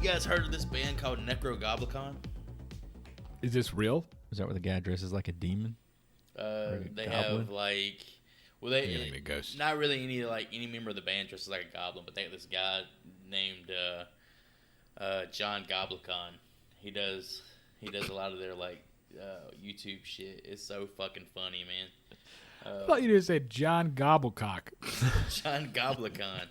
guys heard of this band called Necrogoblicon? Is this real? Is that where the guy dresses like a demon? They goblin? have like, well, they You're like a ghost. not really any member of the band dresses like a goblin, but they have this guy named John Goblicon. He does a lot of their like YouTube shit. It's so fucking funny, man. I thought you just said John Gobblecock. John Goblicon.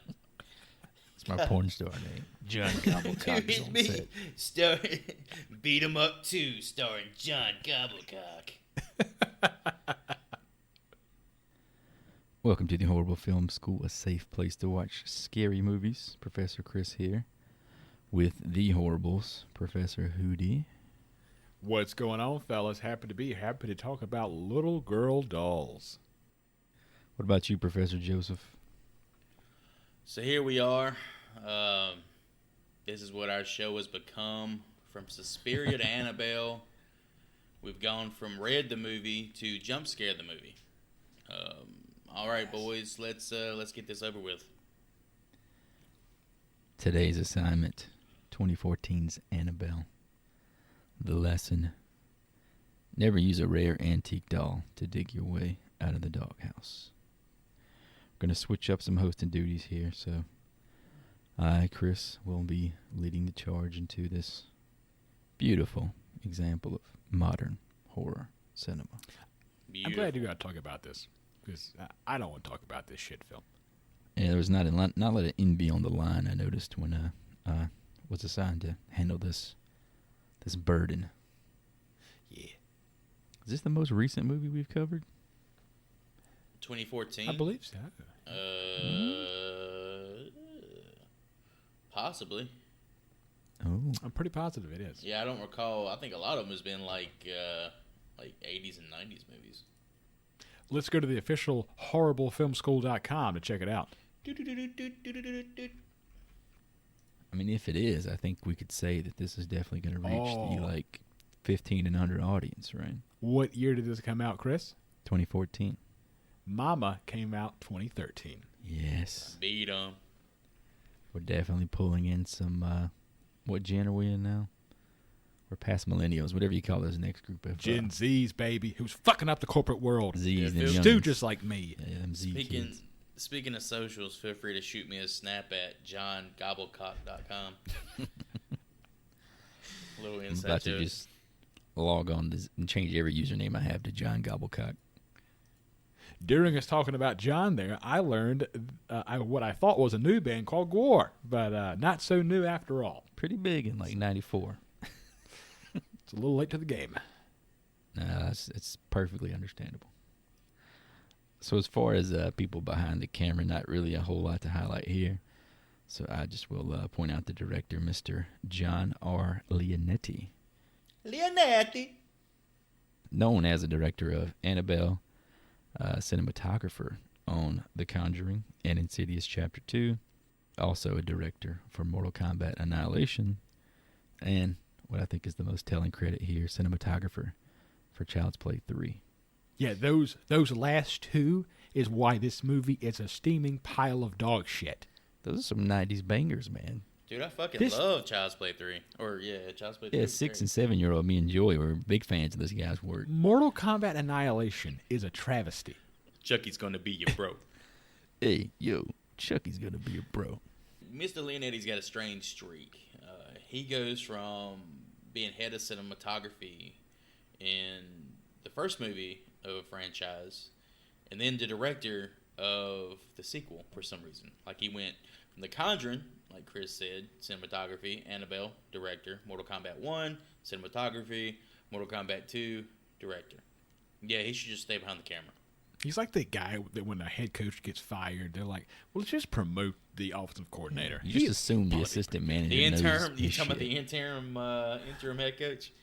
It's my porn star name. John Gobblecock's on set. Beat 'em Up 2, starring John Gobblecock. Welcome to the Horrible Film School, a safe place to watch scary movies. Professor Chris here with the Horribles, Professor Hootie. What's going on, fellas? Happy to talk about little girl dolls. What about you, Professor Joseph? So here we are. This is what our show has become. From Suspiria to Annabelle, we've gone from Red the movie to Jump Scare the movie. All right, boys, let's get this over with. Today's assignment, 2014's Annabelle. The lesson: never use a rare antique doll to dig your way out of the doghouse. We're going to switch up some hosting duties here, so I, Chris, will be leading the charge into this beautiful example of modern horror cinema. Beautiful. I'm glad you got to talk about this, because I don't want to talk about this shit film. Yeah, there was not a lot of envy on the line, I noticed, when I was assigned to handle this burden. Yeah. Is this the most recent movie we've covered? 2014? I believe so. Possibly. Oh. I'm pretty positive it is. Yeah, I don't recall. I think a lot of them has been like 80s and 90s movies. Let's go to the official horriblefilmschool.com to check it out. I mean, if it is, I think we could say that this is definitely going to reach the 15 and under audience, right? What year did this come out, Chris? 2014. Mama came out 2013. Yes. Beat 'em. We're definitely pulling in some, what gen are we in now? We're past millennials, whatever you call this next group of... Gen Z's, baby, who's fucking up the corporate world. Z's Yeah, and Stu youngins. just like me. Yeah, them Z kids. Speaking of socials, feel free to shoot me a snap at johngobblecock.com. Little I'm inside about joke. to just log on and change every username I have to John Gobblecock. During us talking about John there, I learned what I thought was a new band called Gwar, but not so new after all. Pretty big in like 94. It's a little late to the game. Nah, it's perfectly understandable. So as far as people behind the camera, not really a whole lot to highlight here. So I just will point out the director, Mr. John R. Leonetti. Leonetti. Known as the director of Annabelle, cinematographer on The Conjuring and Insidious Chapter 2, also a director for Mortal Kombat Annihilation, and what I think is the most telling credit here, cinematographer for Child's Play 3. Yeah, those last two is why this movie is a steaming pile of dog shit. Those are some 90s bangers, man. Dude, I fucking love Child's Play 3. Or, yeah, Child's Play 3. Yeah, is 6 great. and 7-year-old me and Joy were big fans of this guy's work. Mortal Kombat Annihilation is a travesty. Chucky's going to be your bro. Hey, yo, Chucky's gonna be your bro. Mr. Leonetti's got a strange streak. He goes from being head of cinematography in the first movie of a franchise, and then the director of the sequel for some reason. Like, he went from The Conjuring, like Chris said, cinematography, Annabelle, director, Mortal Kombat 1, cinematography, Mortal Kombat 2, director. Yeah, he should just stay behind the camera. He's like the guy that when a head coach gets fired, they're like, well, let's just promote the offensive coordinator. You just assume the assistant manager The knows interim, you his talking about shit. the interim head coach?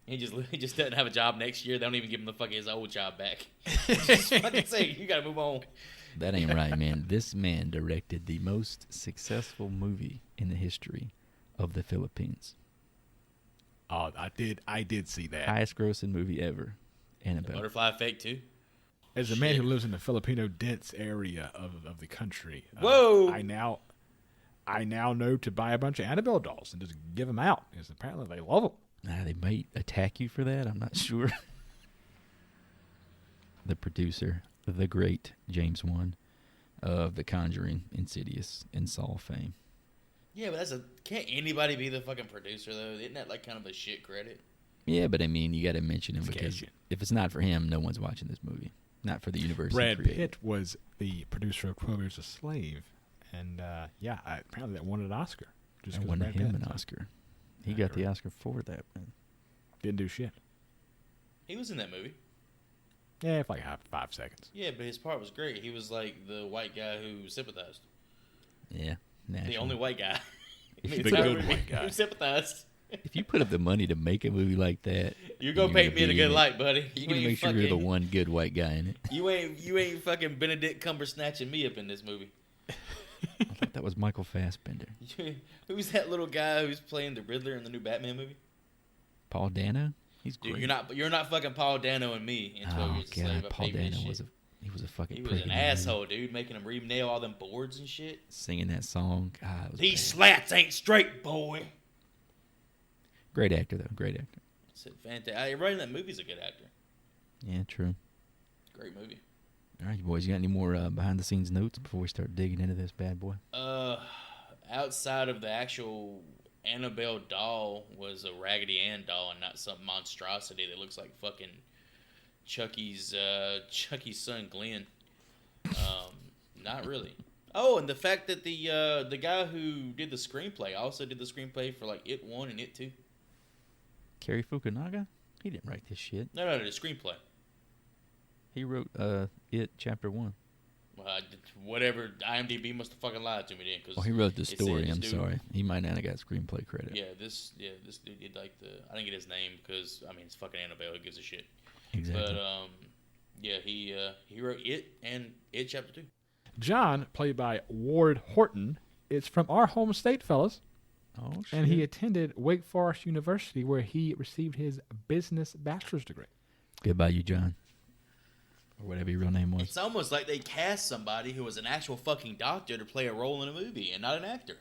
He just doesn't have a job next year. They don't even give him the fucking his old job back. Just fucking say, you gotta move on. That ain't right, man. This man directed the most successful movie in the history of the Philippines. Oh, I did see that. Highest grossing movie ever, Annabelle. Butterfly Effect too. As a man who lives in the Filipino dense area of the country, Whoa! I I now know to buy a bunch of Annabelle dolls and just give them out, because apparently they love them. They might attack you for that. I'm not sure. The producer, the great James Wan of The Conjuring, Insidious, and Saw fame. Yeah, but can't anybody be the fucking producer though? Isn't that like kind of a shit credit? Yeah, but I mean, you got to mention him It's because cash in. if it's not for him, no one's watching this movie. Not for the universe. Brad Pitt was the producer of 12 Years a Slave, and apparently that won an Oscar. Just Just won Brad him Pitt, an Oscar. He got the Oscar for that, man. Didn't do shit. He was in that movie. Yeah, for like 5 seconds. Yeah, but his part was great. He was like the white guy who sympathized. Yeah, naturally. The only white guy. The good white guy. Who sympathized. If you put up the money to make a movie like that, You're gonna paint me in a good light, buddy. You're gonna make sure you're the one good white guy in it. You ain't fucking Benedict Cumbersnatching me up in this movie. I thought that was Michael Fassbender. Who's that little guy who's playing the Riddler in the new Batman movie? Paul Dano. He's Dude, great. you're not fucking Paul Dano and me in 12 Years a Slave. God, Paul Dano was a fucking he prick. was an asshole, dude, making him re-nail all them boards and shit. Singing that song. God, it was These bad. slats ain't straight, boy. Great actor though. Great actor. Said fantastic. Everybody in that movie's a good actor. Yeah, true. Great movie. All right, you boys. You got any more behind the scenes notes before we start digging into this bad boy? Outside of the actual Annabelle doll was a Raggedy Ann doll and not some monstrosity that looks like fucking Chucky's son Glenn. Not really. Oh, and the fact that the guy who did the screenplay also did the screenplay for like It 1 and It 2. Cary Fukunaga? He didn't write this shit. No, the screenplay. He wrote It Chapter 1. Well, whatever. IMDb must have fucking lied to me then. He wrote the story. I'm dude, sorry. He might not have got screenplay credit. This dude did like I didn't get his name because I mean it's fucking Annabelle. Who gives a shit? Exactly. But he wrote It and It Chapter 2. John, played by Ward Horton, is from our home state, fellas. Oh, shit. And he attended Wake Forest University, where he received his business bachelor's degree. Goodbye, you, John. Or whatever your real name was. It's almost like they cast somebody who was an actual fucking doctor to play a role in a movie and not an actor.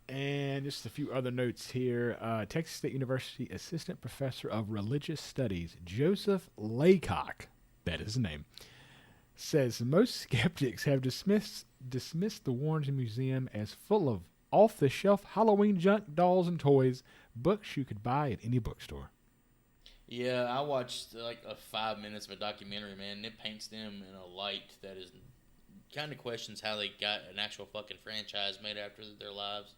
And just a few other notes here. Texas State University Assistant Professor of Religious Studies, Joseph Laycock, that is his name, says most skeptics have dismissed the Warren Museum as full of off-the-shelf Halloween junk, dolls, and toys, books you could buy at any bookstore. Yeah, I watched like 5 minutes of a documentary, man, and it paints them in a light that is kind of questions how they got an actual fucking franchise made after their lives.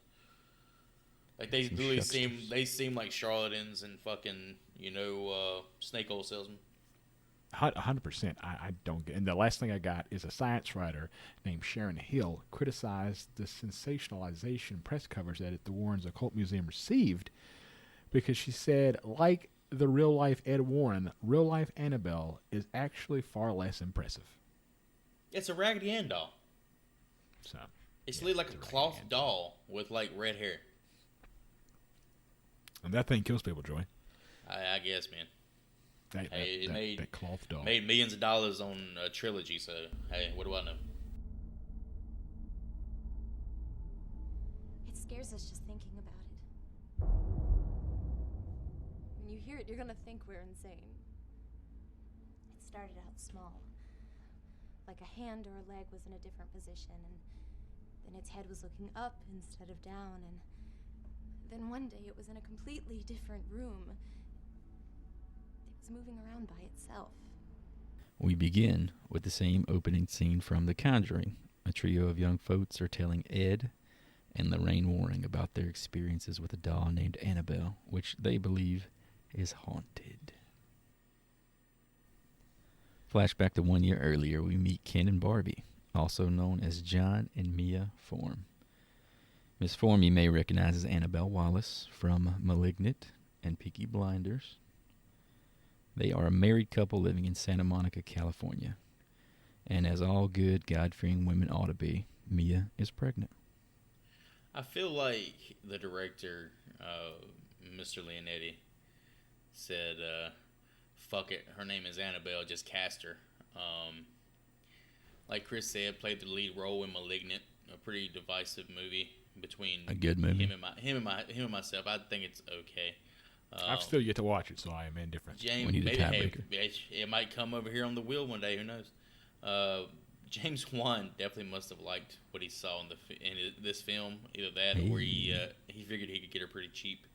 Like they really seem like charlatans and fucking snake oil salesmen. 100%. I don't get. And the last thing I got is a science writer named Sharon Hill criticized the sensationalization press coverage that the Warrens Occult Museum received, because she said, like the real life Ed Warren, real life Annabelle is actually far less impressive. It's a Raggedy Ann doll. So it's literally like a cloth doll with like red hair. And that thing kills people, Joy. I guess, man. That cloth doll made millions of dollars on a trilogy, so hey, what do I know? It scares us just thinking about it. When you hear it, you're gonna think we're insane. It started out small. Like a hand or a leg was in a different position, and then its head was looking up instead of down, and then one day it was in a completely different room. It was moving around by itself. We begin with the same opening scene from The Conjuring. A trio of young folks are telling Ed and Lorraine Warren about their experiences with a doll named Annabelle, which they believe is haunted. Flashback to 1 year earlier, we meet Ken and Barbie, also known as John and Mia Form. Miss Form you may recognize as Annabelle Wallace from *Malignant* and *Peaky Blinders*. They are a married couple living in Santa Monica, California. And as all good, God-fearing women ought to be, Mia is pregnant. I feel like the director, Mr. Leonetti, said, fuck it, her name is Annabelle, just cast her. Like Chris said, played the lead role in *Malignant*. a pretty divisive movie between A good movie. him and myself. I think it's okay. I've still yet to watch it, so I am indifferent. James, We need a maybe tiebreaker. it might come over here on the wheel one day. Who knows? James Wan definitely must have liked what he saw in this film. Either that or he figured he could get her pretty cheap.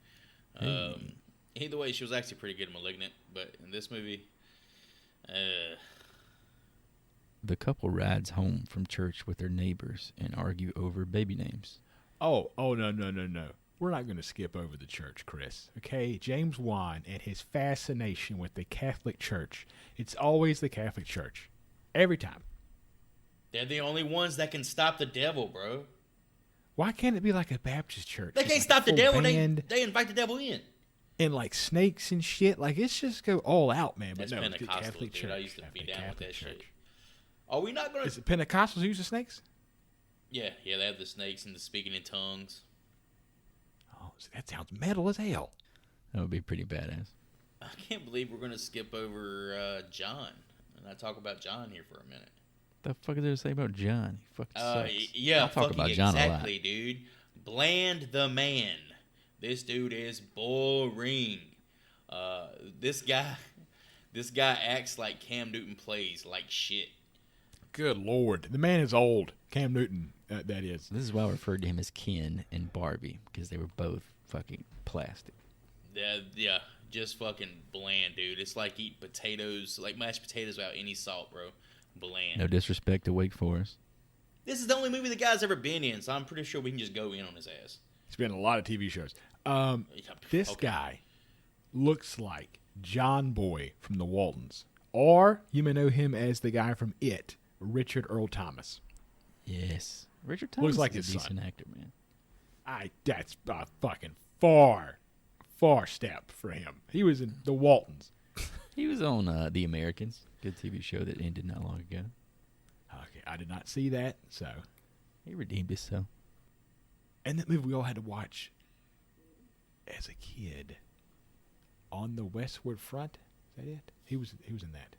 Either way, she was actually pretty good in *Malignant*, but in this movie, The couple rides home from church with their neighbors and argue over baby names. Oh, no. We're not going to skip over the church, Chris. Okay? James Wan and his fascination with the Catholic Church. It's always the Catholic Church. Every time. they're the only ones that can stop the devil, bro. Why can't it be like a Baptist church? They with, can't like, stop the full devil. band They invite the devil in. and like snakes and shit. Like, it's just go all out, man. But That's no, it's the Pentecostal, Catholic dude. Church. I used to be Catholic down with that Church. shit. Are we not going Is to... it Pentecostals use the snakes? Yeah, they have the snakes and the speaking in tongues. Oh, that sounds metal as hell. That would be pretty badass. I can't believe we're going to skip over John and not talk about John here for a minute. The fuck is there to say about John? He fucking sucks. Yeah, I'll talk fucking about John exactly, a lot. dude. Bland the man. This dude is boring. This guy acts like Cam Newton plays like shit. Good Lord. The man is old. Cam Newton, that is. This is why I referred to him as Ken and Barbie, because they were both fucking plastic. Yeah, just fucking bland, dude. It's like eating potatoes, like mashed potatoes without any salt, bro. Bland. No disrespect to Wake Forest. This is the only movie the guy's ever been in, so I'm pretty sure we can just go in on his ass. He's been in a lot of TV shows. This Okay. guy looks like John Boy from the Waltons. Or you may know him as the guy from It, Richard Earl Thomas. Yes. Richard Thomas Looks like is his a decent son. actor, man. That's a fucking far step for him. He was in the Waltons. He was on The Americans, good TV show that ended not long ago. Okay, I did not see that, so. He redeemed himself. And that movie we all had to watch as a kid. On the Westward Front? Is that it? He was in that.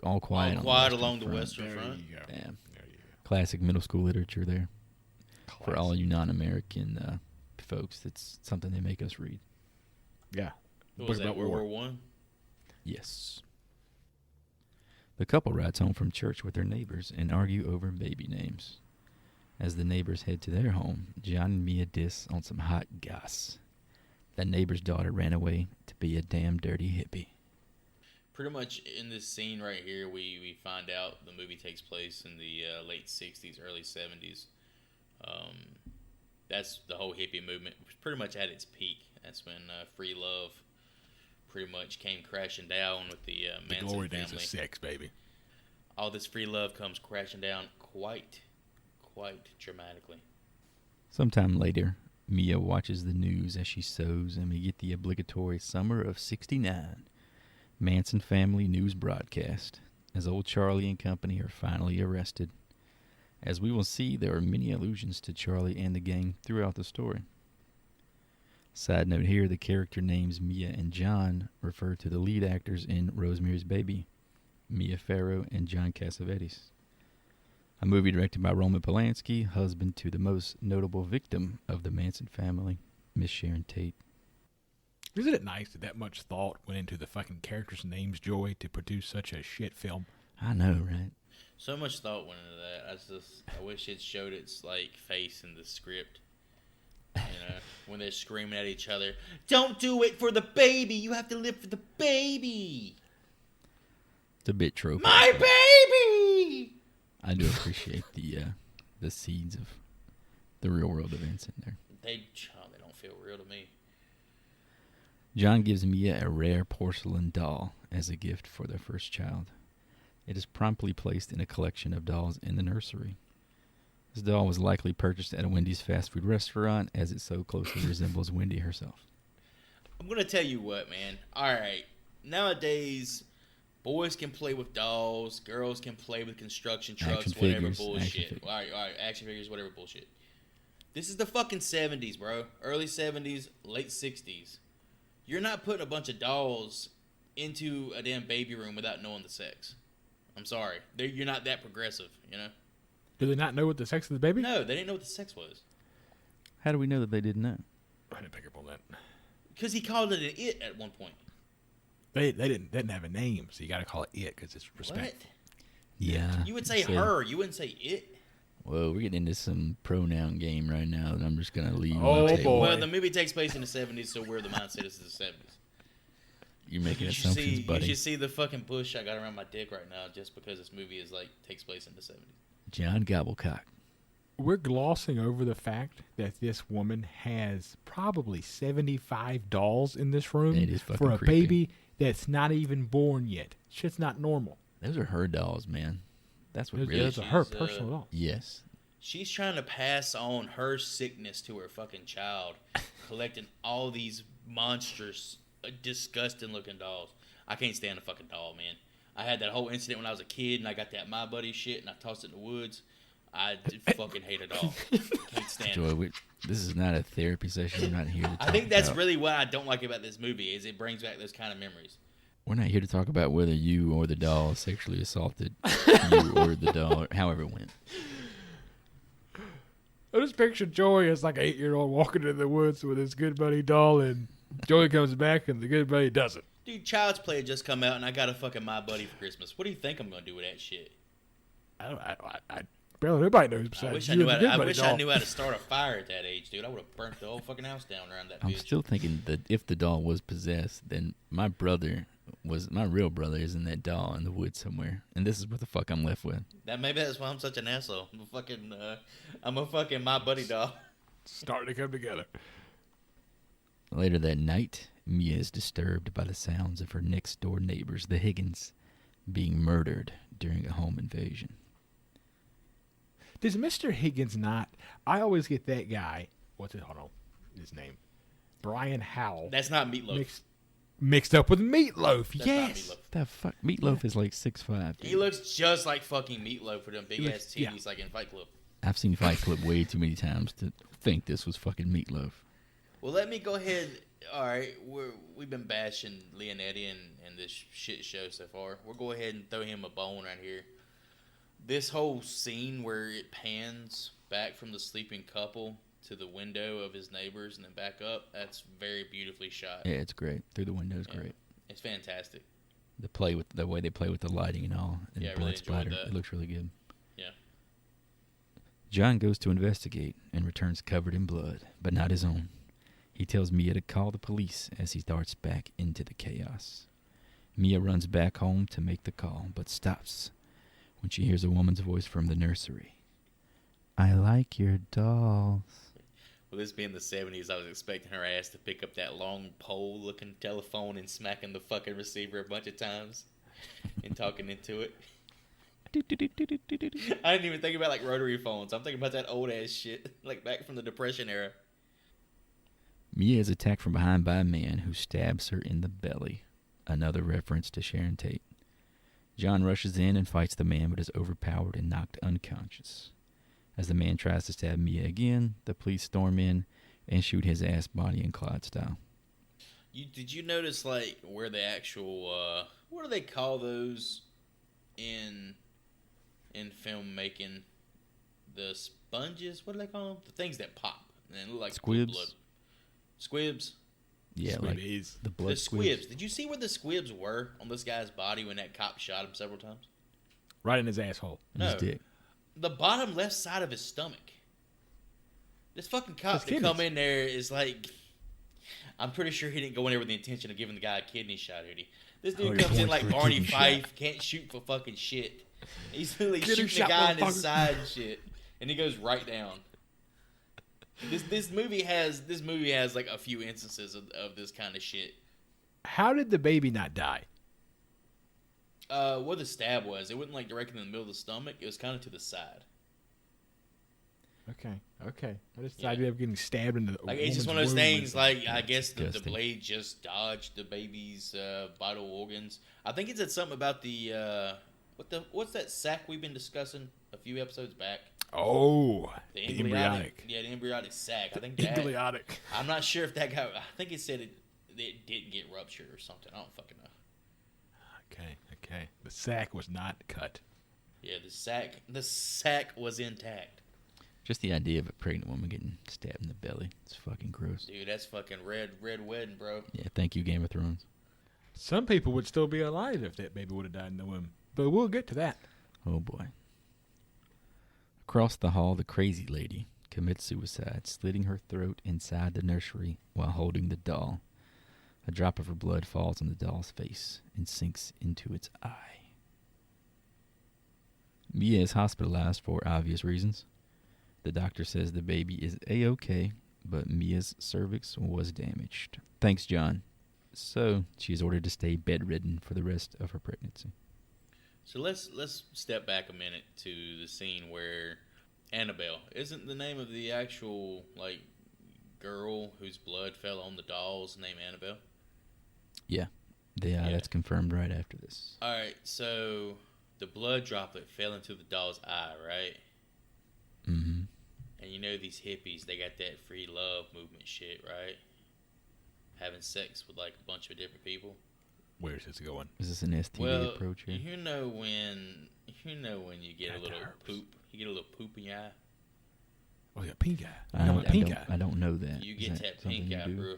All Quiet, All on Quiet the along the Front. Western There Front. you go. Damn. There you go. Classic middle school literature there. For all Classic. you non-American folks, that's something they make us read. Yeah. What Book was that, about World war. War One? Yes. The couple rides home from church with their neighbors and argue over baby names. As the neighbors head to their home, John and Mia diss on some hot goss. That neighbor's daughter ran away to be a damn dirty hippie. Pretty much in this scene right here, we find out the movie takes place in the late 60s, early 70s. That's the whole hippie movement was pretty much at its peak. That's when free love pretty much came crashing down with the The Manson glory days family. of sex, baby. All this free love comes crashing down quite dramatically. Sometime later, Mia watches the news as she sews, and we get the obligatory Summer of '69 Manson family news broadcast, as old Charlie and company are finally arrested. As we will see, there are many allusions to Charlie and the gang throughout the story. Side note here, the character names Mia and John refer to the lead actors in Rosemary's Baby, Mia Farrow and John Cassavetes. A movie directed by Roman Polanski, husband to the most notable victim of the Manson family, Miss Sharon Tate. Isn't it nice that much thought went into the fucking characters' names, Joy, to produce such a shit film? I know, right? So much thought went into that. I wish it showed its like face in the script. You know, when they're screaming at each other, "Don't do it for the baby! You have to live for the baby! It's a bit tropey. My but baby!" I do appreciate the seeds of the real world events in there. They don't feel real to me. John gives Mia a rare porcelain doll as a gift for their first child. It is promptly placed in a collection of dolls in the nursery. This doll was likely purchased at a Wendy's fast food restaurant, as it so closely resembles Wendy herself. I'm gonna tell you what, man. All right, nowadays, boys can play with dolls, girls can play with construction trucks, Action whatever figures, bullshit. action figures. All right, action figures, whatever bullshit. This is the fucking 70s, bro. Early 70s, late 60s. You're not putting a bunch of dolls into a damn baby room without knowing the sex. I'm sorry. You're not that progressive, you know? Do they not know what the sex of the baby? No, they didn't know what the sex was. How do we know that they didn't know? I didn't pick up on that. Because he called it an it at one point. They didn't have a name, so you got to call it it because it's respect. What? Yeah. You would say so- her. You wouldn't say it. Whoa, we're getting into some pronoun game right now that I'm just going to leave Oh, on the table. boy. Well, the movie takes place in the 70s, so we're the mindset is the 70s. You're making You assumptions, buddy. You should see the fucking bush I got around my dick right now just because this movie is takes place in the 70s. John Gobblecock. We're glossing over the fact that this woman has probably 75 dolls in this room It is fucking for a creepy. baby that's not even born yet. Shit's not normal. Those are her dolls, man. That's what Those, really... those are her She's, personal dolls. Yes. She's trying to pass on her sickness to her fucking child, collecting all these monstrous, disgusting looking dolls. I can't stand a fucking doll, man. I had that whole incident when I was a kid, and I got that My Buddy shit, and I tossed it in the woods. I fucking hate a doll. Can't stand it. Joy, this is not a therapy session. We're not here to talk I think that's about- really what I don't like about this movie is it brings back those kind of memories. We're not here to talk about whether you or the doll sexually assaulted you or the doll, or however it went. I just picture Joey as like an 8-year-old walking in the woods with his good buddy doll, and Joey comes back and the good buddy doesn't. Dude, Child's Play had just come out, and I got a fucking My Buddy for Christmas. What do you think I'm going to do with that shit? I barely nobody knows I besides wish, I you knew, and the how, good I, buddy wish doll. I knew how to start a fire at that age, dude. I would have burnt the whole fucking house down around that I'm bitch. still thinking that if the doll was possessed, then my real brother is in that doll in the woods somewhere, and this is what the fuck I'm left with. Maybe that's why I'm such an asshole. I'm a fucking My Buddy doll. Starting to come together. Later that night, Mia is disturbed by the sounds of her next-door neighbors, the Higgins, being murdered during a home invasion. Does Mr. Higgins not? I always get that guy. What's it? Hold on, his name, Brian Howell. That's not Meatloaf. Mixed up with Meatloaf. That's Yes. not Meatloaf. The fuck? Meatloaf is like 6'5". He looks just like fucking Meatloaf with them big He ass looks- titties yeah. like in Fight Club. I've seen Fight Club way too many times to think this was fucking Meatloaf. Well, let me go ahead. All right, we've been bashing Leonetti and this shit show so far. We'll go ahead and throw him a bone right here. This whole scene where it pans back from the sleeping couple to the window of his neighbors and then back up, that's very beautifully shot. Yeah, it's great. Through the window is Yeah. great. It's fantastic. The way they play with the lighting and all, and Yeah, I the really blood splatter, enjoyed that. it looks really good. Yeah. John goes to investigate and returns covered in blood, but not his own. He tells Mia to call the police as he darts back into the chaos. Mia runs back home to make the call, but stops when she hears a woman's voice from the nursery. I like your dolls. Well, this being the 70s, I was expecting her ass to pick up that long pole-looking telephone and smacking the fucking receiver a bunch of times and talking into it. I didn't even think about like rotary phones. I'm thinking about that old ass shit, like back from the Depression era. Mia is attacked from behind by a man who stabs her in the belly. Another reference to Sharon Tate. John rushes in and fights the man, but is overpowered and knocked unconscious. As the man tries to stab Mia again, the police storm in and shoot his ass Bonnie and Clyde style. Did you notice like where the actual what do they call those in filmmaking? The sponges? What do they call them? The things that pop and look like Squibs? blood. Squibs. Yeah, like Squibbies. the blood The squibs. Did you see where the squibs were on this guy's body when that cop shot him several times? Right in his asshole. in his No. dick. The bottom left side of his stomach. This fucking cop His that come kidneys. in there is like, I'm pretty sure he didn't go in there with the intention of giving the guy a kidney shot, did he? This dude 100 comes in points like for a Barney kidney Fife, shot. can't shoot for fucking shit. He's literally Get him shooting the shot, guy in his motherfucker. side and shit, and he goes right down. This movie has like a few instances of this kind of shit. How did the baby not die? Where the stab was, it wasn't like directly in the middle of the stomach. It was kind of to the side. Okay. I just Yeah. idea of getting stabbed in the Like it's just one woman's of those womb things. is Like I guess the disgusting. blade just dodged the baby's vital organs. I think it said something about the what's that sac we've been discussing a few episodes back. Oh, The the embryonic. Yeah, the embryonic sac. I think that. Embryonic. I'm not sure if that got. I think it said it didn't get ruptured or something. I don't fucking know. Okay. The sack was not cut. Yeah, the sack was intact. Just the idea of a pregnant woman getting stabbed in the belly. It's fucking gross. Dude, that's fucking red wedding, bro. Yeah, thank you, Game of Thrones. Some people would still be alive if that baby would have died in the womb. But we'll get to that. Oh, boy. Across the hall, the crazy lady commits suicide, slitting her throat inside the nursery while holding the doll. A drop of her blood falls on the doll's face and sinks into its eye. Mia is hospitalized for obvious reasons. The doctor says the baby is A-OK, but Mia's cervix was damaged. Thanks, John. So she is ordered to stay bedridden for the rest of her pregnancy. So let's step back a minute to the scene where Annabelle, isn't the name of the actual like girl whose blood fell on the doll's name Annabelle? Yeah, that's confirmed right after this. All right, so the blood droplet fell into the doll's eye, right? Mm-hmm. And you know these hippies, they got that free love movement shit, right? Having sex with like a bunch of different people. Where's this going? Is this an STD approach here? You know when you get a little poop, you get a little poop in your eye. Oh, you got pink eye. I don't know that. You get that pink eye, bro.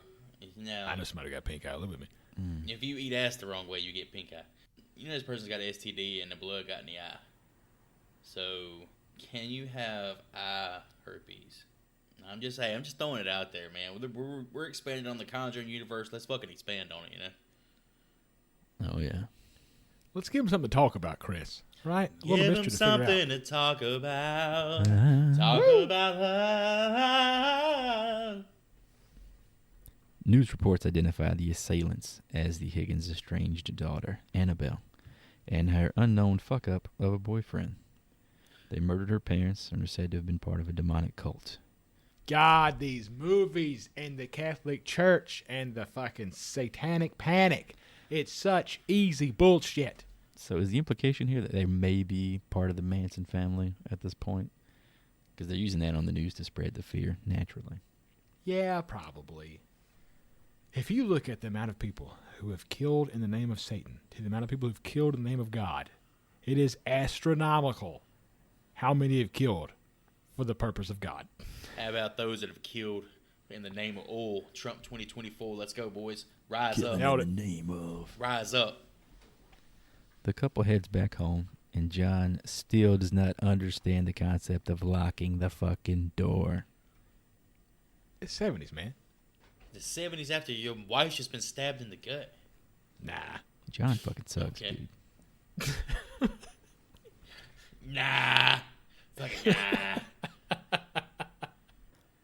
Now, I know somebody got pink eye. Live with me. If you eat ass the wrong way, you get pink eye. You know this person's got an STD and the blood got in the eye. So, can you have eye herpes? I'm just throwing it out there, man. We're expanding on the Conjuring universe. Let's fucking expand on it, you know? Oh, yeah. Let's give him something to talk about, Chris. Right? Give him something to talk about. Talk about love. News reports identify the assailants as the Higgins' estranged daughter, Annabelle, and her unknown fuck-up of a boyfriend. They murdered her parents and are said to have been part of a demonic cult. God, these movies and the Catholic Church and the fucking satanic panic. It's such easy bullshit. So is the implication here that they may be part of the Manson family at this point? Because they're using that on the news to spread the fear, naturally. Yeah, probably. If you look at the amount of people who have killed in the name of Satan to the amount of people who've killed in the name of God, it is astronomical how many have killed for the purpose of God. How about those that have killed in the name of oil? Trump 2024. Let's go, boys. Rise up. In the name of. Rise up. The couple heads back home, and John still does not understand the concept of locking the fucking door. It's 70s, man. The 70s after your wife's just been stabbed in the gut. Nah. John fucking sucks, dude. Nah. Fucking nah.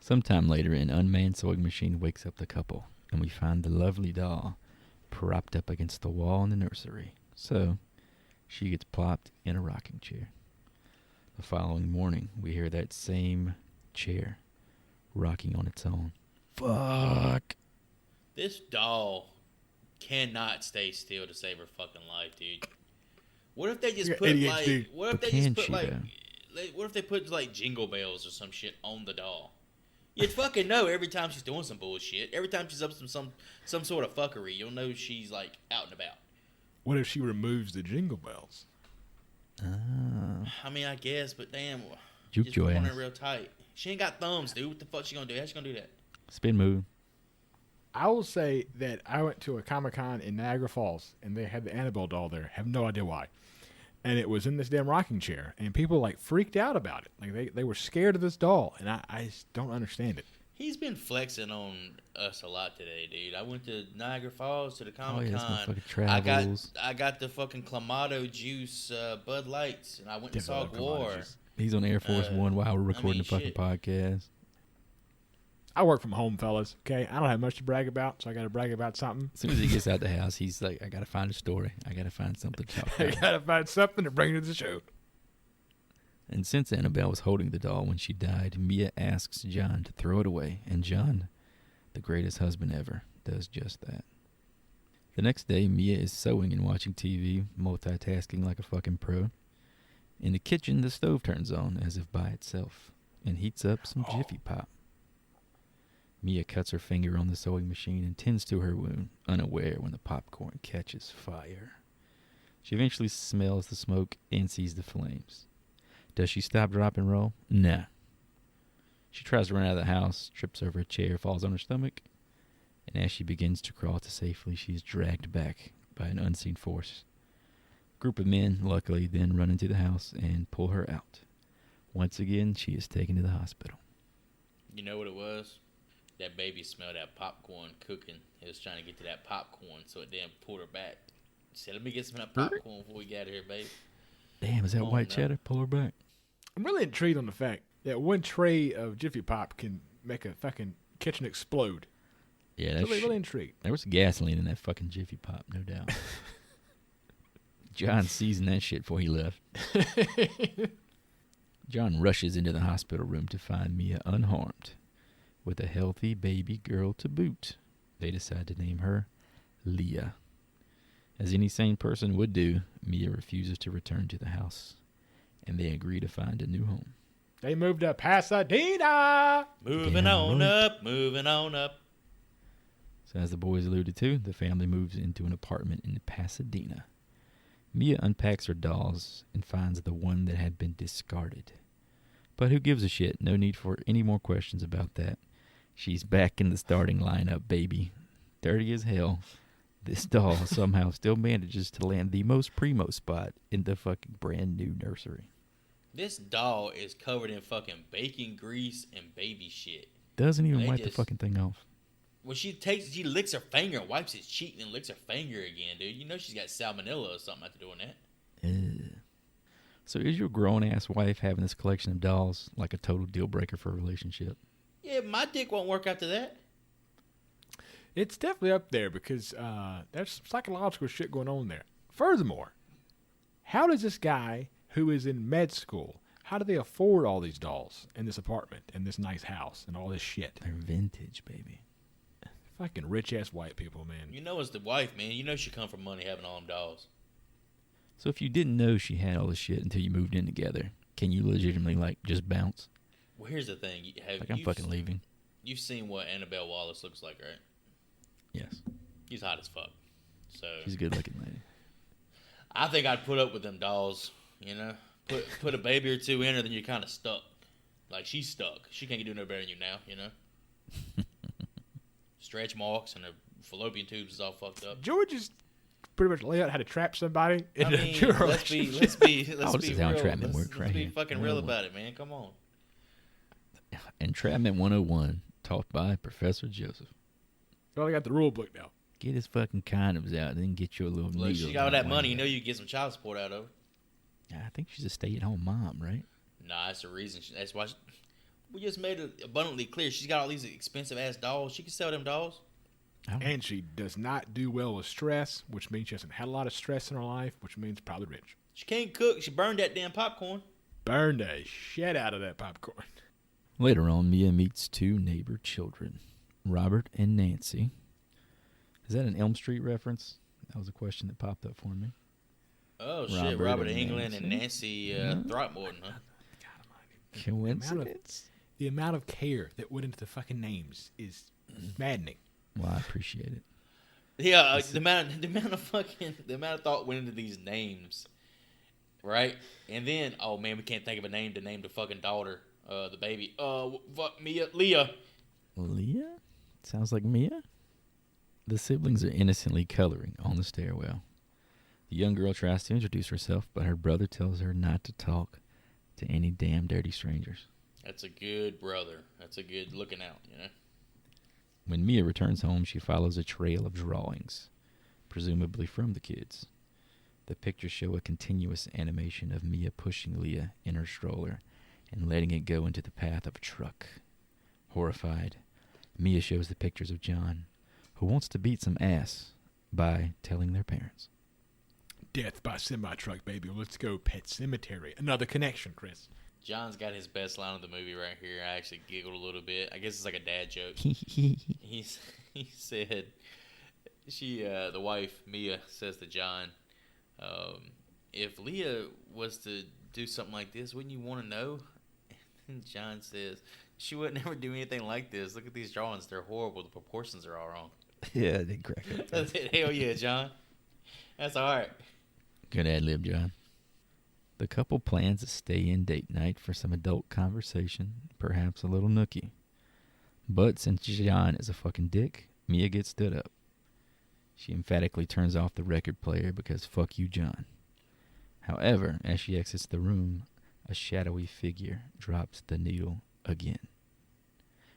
Sometime later, an unmanned sewing machine wakes up the couple, and we find the lovely doll propped up against the wall in the nursery. So, she gets plopped in a rocking chair. The following morning, we hear that same chair rocking on its own. Fuck. This doll cannot stay still to save her fucking life, dude. What if they just put ADHD. what if they put like jingle bells or some shit on the doll? You'd fucking know every time she's doing some bullshit. Every time she's up to some sort of fuckery, you'll know she's like out and about. What if she removes the jingle bells? I mean, I guess, but damn, Juke just your put ass. her real tight. She ain't got thumbs, dude. What the fuck she gonna do? How's she gonna do that? Spin move. I will say that I went to a Comic-Con in Niagara Falls, and they had the Annabelle doll there. Have no idea why. And it was in this damn rocking chair, and people like freaked out about it. Like they were scared of this doll, and I just don't understand it. He's been flexing on us a lot today, dude. I went to Niagara Falls to the Comic-Con. fucking travels. I got the fucking Clamato juice Bud Lights, and I went and saw War. He's on Air Force One while we're recording the fucking shit. podcast. I work from home, fellas. Okay, I don't have much to brag about, so I got to brag about something. As soon as he gets out the house, he's like, I gotta find a story. I gotta find something to talk I about. got to find something to bring to the show. And since Annabelle was holding the doll when she died, Mia asks John to throw it away, and John, the greatest husband ever, does just that. The next day, Mia is sewing and watching TV, multitasking like a fucking pro. In the kitchen, the stove turns on as if by itself and heats up some Jiffy Pop. Mia cuts her finger on the sewing machine and tends to her wound, unaware when the popcorn catches fire. She eventually smells the smoke and sees the flames. Does she stop, drop, and roll? Nah. She tries to run out of the house, trips over a chair, falls on her stomach, and as she begins to crawl to safely, she is dragged back by an unseen force. A group of men, luckily, then run into the house and pull her out. Once again, she is taken to the hospital. You know what it was? That baby smelled that popcorn cooking. It was trying to get to that popcorn, so it then pulled her back. She said, let me get some of that popcorn before we get out of here, babe. Damn, is that white cheddar? Pull her back. I'm really intrigued on the fact that one tray of Jiffy Pop can make a fucking kitchen explode. Yeah, that's really intrigued. There was gasoline in that fucking Jiffy Pop, no doubt. John seasoned that shit before he left. John rushes into the hospital room to find Mia unharmed, with a healthy baby girl to boot. They decide to name her Leah. As any sane person would do, Mia refuses to return to the house, and they agree to find a new home. They moved to Pasadena! Moving on up, moving on up. So as the boys alluded to, the family moves into an apartment in Pasadena. Mia unpacks her dolls and finds the one that had been discarded. But who gives a shit? No need for any more questions about that. She's back in the starting lineup, baby. Dirty as hell. This doll somehow still manages to land the most primo spot in the fucking brand new nursery. This doll is covered in fucking bacon grease and baby shit. Doesn't even wipe the fucking thing off. When she licks her finger and wipes his cheek and then licks her finger again, dude. You know she's got salmonella or something after doing that. So is your grown-ass wife having this collection of dolls like a total deal-breaker for a relationship? Yeah, my dick won't work after that. It's definitely up there because there's some psychological shit going on there. Furthermore, how does this guy who is in med school, how do they afford all these dolls in this apartment and this nice house and all this shit? They're vintage, baby. Fucking rich-ass white people, man. You know it's the wife, man. You know she come from money having all them dolls. So if you didn't know she had all this shit until you moved in together, can you legitimately, like, just bounce? Well, here's the thing. I'm fucking leaving. You've seen what Annabelle Wallace looks like, right? Yes. She's hot as fuck. So she's a good-looking lady. I think I'd put up with them dolls, you know? Put a baby or two in her, then you're kind of stuck. Like, she's stuck. She can't do no better than you now, you know? Stretch marks and her fallopian tubes is all fucked up. George is pretty much lay out how to trap somebody in let's be real. Let's be fucking real about it, man. Come on. Entrapment 101, taught by Professor Joseph. Well, I got the rule book now. Get his fucking condoms out and then get your little Look, she got all that money. You know you can get some child support out of her. I think she's a stay-at-home mom, right? Nah, that's the reason. That's why we just made it abundantly clear. She's got all these expensive-ass dolls. She can sell them dolls. Oh. And she does not do well with stress, which means she hasn't had a lot of stress in her life, which means probably rich. She can't cook. She burned that damn popcorn. Burned the shit out of that popcorn. Later on, Mia meets two neighbor children, Robert and Nancy. Is that an Elm Street reference? That was a question that popped up for me. Oh, shit. Robert Englund and Nancy Throckmorton, huh? Coincidence? The amount of care that went into the fucking names is maddening. Well, I appreciate it. Yeah, the amount of thought went into these names, right? And then, oh man, we can't think of a name to name the fucking daughter, the baby. Leah. Leah? Sounds like Mia. The siblings are innocently coloring on the stairwell. The young girl tries to introduce herself, but her brother tells her not to talk to any damn dirty strangers. That's a good brother. That's a good looking out, you know? When Mia returns home, she follows a trail of drawings, presumably from the kids. The pictures show a continuous animation of Mia pushing Leah in her stroller and letting it go into the path of a truck. Horrified, Mia shows the pictures of John, who wants to beat some ass by telling their parents. Death by semi-truck, baby. Let's go, Pet Cemetery. Another connection, Chris. John's got his best line of the movie right here. I actually giggled a little bit. I guess it's like a dad joke. He said, the wife, Mia, says to John, if Leah was to do something like this, wouldn't you want to know? And John says, she would never do anything like this. Look at these drawings. They're horrible. The proportions are all wrong. Yeah, they crack up. Hell yeah, John. That's all right. Good ad lib, John. The couple plans a stay-in date night for some adult conversation, perhaps a little nookie. But since John is a fucking dick, Mia gets stood up. She emphatically turns off the record player because fuck you, John. However, as she exits the room, a shadowy figure drops the needle again.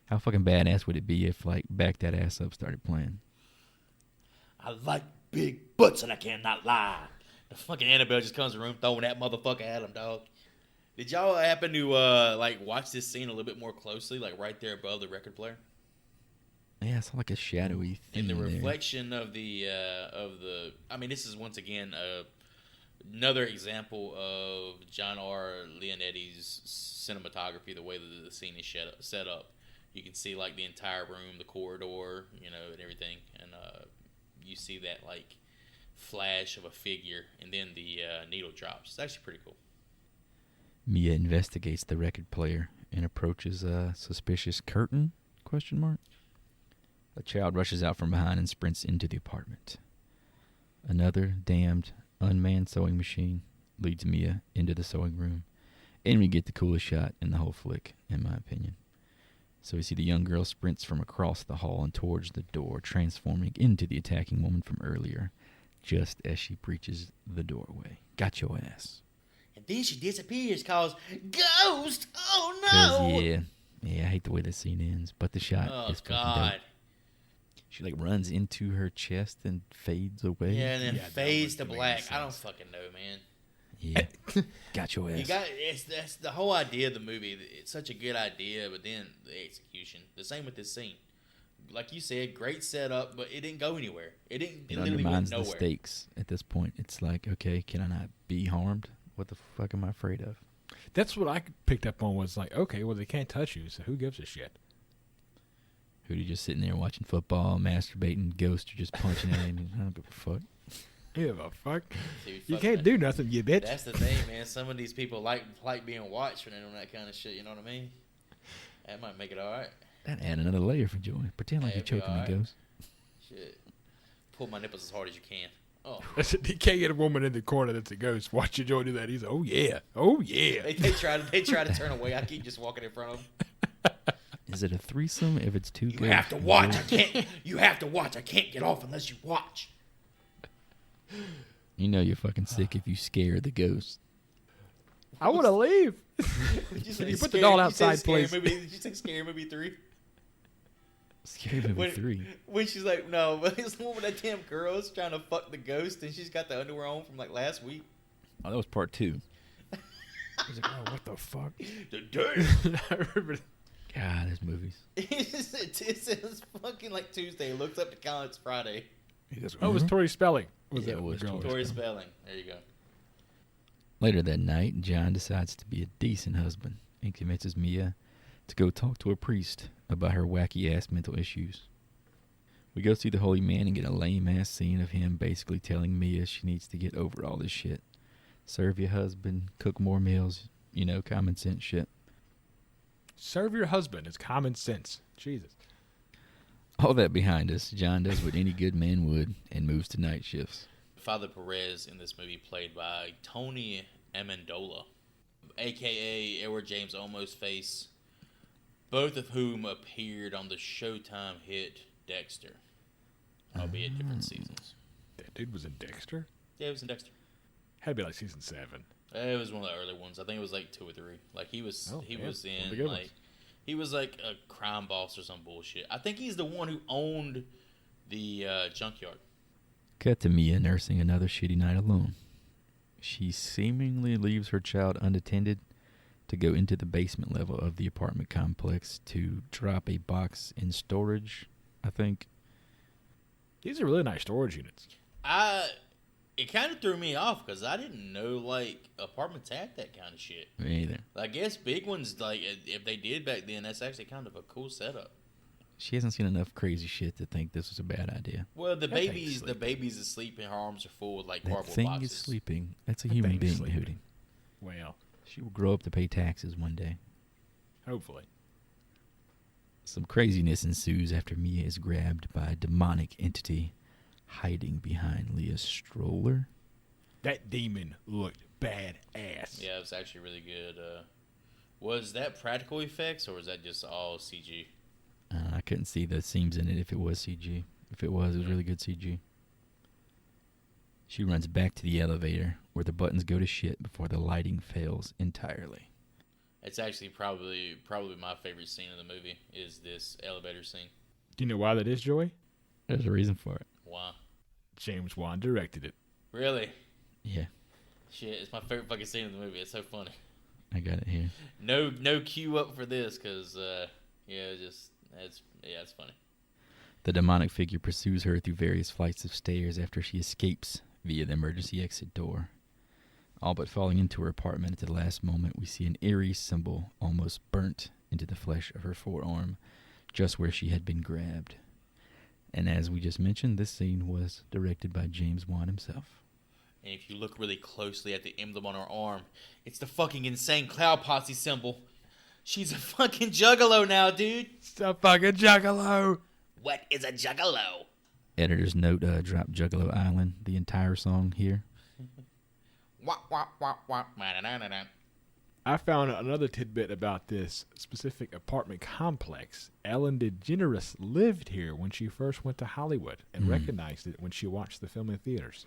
How fucking badass would it be if, like, Back That Ass Up started playing? I like big butts and I cannot lie. The fucking Annabelle just comes in the room throwing that motherfucker at him, dog. Did y'all happen to watch this scene a little bit more closely, like right there above the record player? Yeah, it's like a shadowy thing. And the reflection of the I mean, this is once again another example of John R. Leonetti's cinematography, the way that the scene is set up. You can see like the entire room, the corridor, you know, and everything, and you see that like flash of a figure, and then the needle drops. It's actually pretty cool. Mia investigates the record player and approaches a suspicious curtain? ? A child rushes out from behind and sprints into the apartment. Another damned unmanned sewing machine leads Mia into the sewing room, and we get the coolest shot in the whole flick, in my opinion. So we see the young girl sprints from across the hall and towards the door, transforming into the attacking woman from earlier, just as she breaches the doorway. Got your ass. And then she disappears, cause ghost. Oh no! Yeah, I hate the way that scene ends, but the shot is fucking dope. She like runs into her chest and fades away. Yeah, and then fades to black. I don't fucking know, man. Yeah, got your ass. That's the whole idea of the movie. It's such a good idea, but then the execution. The same with this scene. Like you said, great setup, but it didn't go anywhere. It literally went nowhere. The stakes at this point. It's like, okay, can I not be harmed? What the fuck am I afraid of? That's what I picked up on was like, okay, well, they can't touch you, so who gives a shit? Who are you just sitting there watching football, masturbating, ghosts are just punching at him? I don't give a fuck. Yeah, the fuck. Dude, you can't do nothing, you bitch. That's the thing, man. Some of these people like being watched when they're doing that kind of shit, you know what I mean? That might make it alright. That add another layer for joy. Pretend like you're choking the ghost. Shit. Pull my nipples as hard as you can. Oh. You can't get a woman in the corner that's a ghost. Watch your Joey do that. He's like, oh yeah, oh yeah. They try to turn away. I keep just walking in front of them. Is it a threesome if it's two ghosts? You have to watch. You have to watch. I can't get off unless you watch. You know you're fucking sick if you scare the ghost. I want to leave. You put the doll outside, please. Did you say Scary Movie 3? Scary Movie 3? When she's like, no, but it's the one with that damn girl's trying to fuck the ghost, and she's got the underwear on from like last week. Oh, that was part 2. I was like, oh, what the fuck? The dirt. I remember. God, those movies. It says fucking like Tuesday. It looks up to count. It's Friday. Oh, it was Tori Spelling. It was Tori Spelling. There you go. Later that night, John decides to be a decent husband and convinces Mia to go talk to a priest about her wacky-ass mental issues. We go see the holy man and get a lame-ass scene of him basically telling Mia she needs to get over all this shit. Serve your husband, cook more meals, you know, common sense shit. Serve your husband. It's common sense. Jesus. All that behind us, John does what any good man would and moves to night shifts. Father Perez in this movie played by Tony Amendola, a.k.a. Edward James Olmos face, both of whom appeared on the Showtime hit Dexter, albeit different seasons. That dude was in Dexter? Yeah, he was in Dexter. Had to be like season 7. It was one of the early ones. I think it was like 2 or 3. Like he was in like he was like a crime boss or some bullshit. I think he's the one who owned the junkyard. Cut to Mia nursing another shitty night alone. She seemingly leaves her child unattended to go into the basement level of the apartment complex to drop a box in storage, I think. These are really nice storage units. It kind of threw me off because I didn't know, like, apartments had that kind of shit. Me either. I guess big ones, like, if they did back then, that's actually kind of a cool setup. She hasn't seen enough crazy shit to think this was a bad idea. Well, the baby's asleep and her arms are full with, like, cardboard that boxes. thing is sleeping. That's a human being, Hootie. Well. She will grow up to pay taxes one day. Hopefully. Some craziness ensues after Mia is grabbed by a demonic entity hiding behind Leah's stroller. That demon looked badass. Yeah, it was actually really good. Was that practical effects or was that just all CG? I couldn't see the seams in it if it was CG. If it was really good CG. She runs back to the elevator where the buttons go to shit before the lighting fails entirely. It's actually probably my favorite scene in the movie is this elevator scene. Do you know why that is, Joey? There's a reason for it. Why? James Wan directed it. Really? Yeah, Shit, it's my favorite fucking scene in the movie. It's so funny. I got it here. No cue up for this because it's funny. The demonic figure pursues her through various flights of stairs after she escapes via the emergency exit door. All but falling into her apartment at the last moment, we see an eerie symbol almost burnt into the flesh of her forearm, just where she had been grabbed. And as we just mentioned, this scene was directed by James Wan himself. And if you look really closely at the emblem on her arm, it's the fucking insane Cloud Posse symbol. She's a fucking juggalo now, dude. It's a fucking juggalo. What is a juggalo? Editor's note, drop Juggalo Island, the entire song here. Wah, wah, wah, wah. Ma-da-da-da-da. I found another tidbit about this specific apartment complex. Ellen DeGeneres lived here when she first went to Hollywood and recognized it when she watched the film in theaters.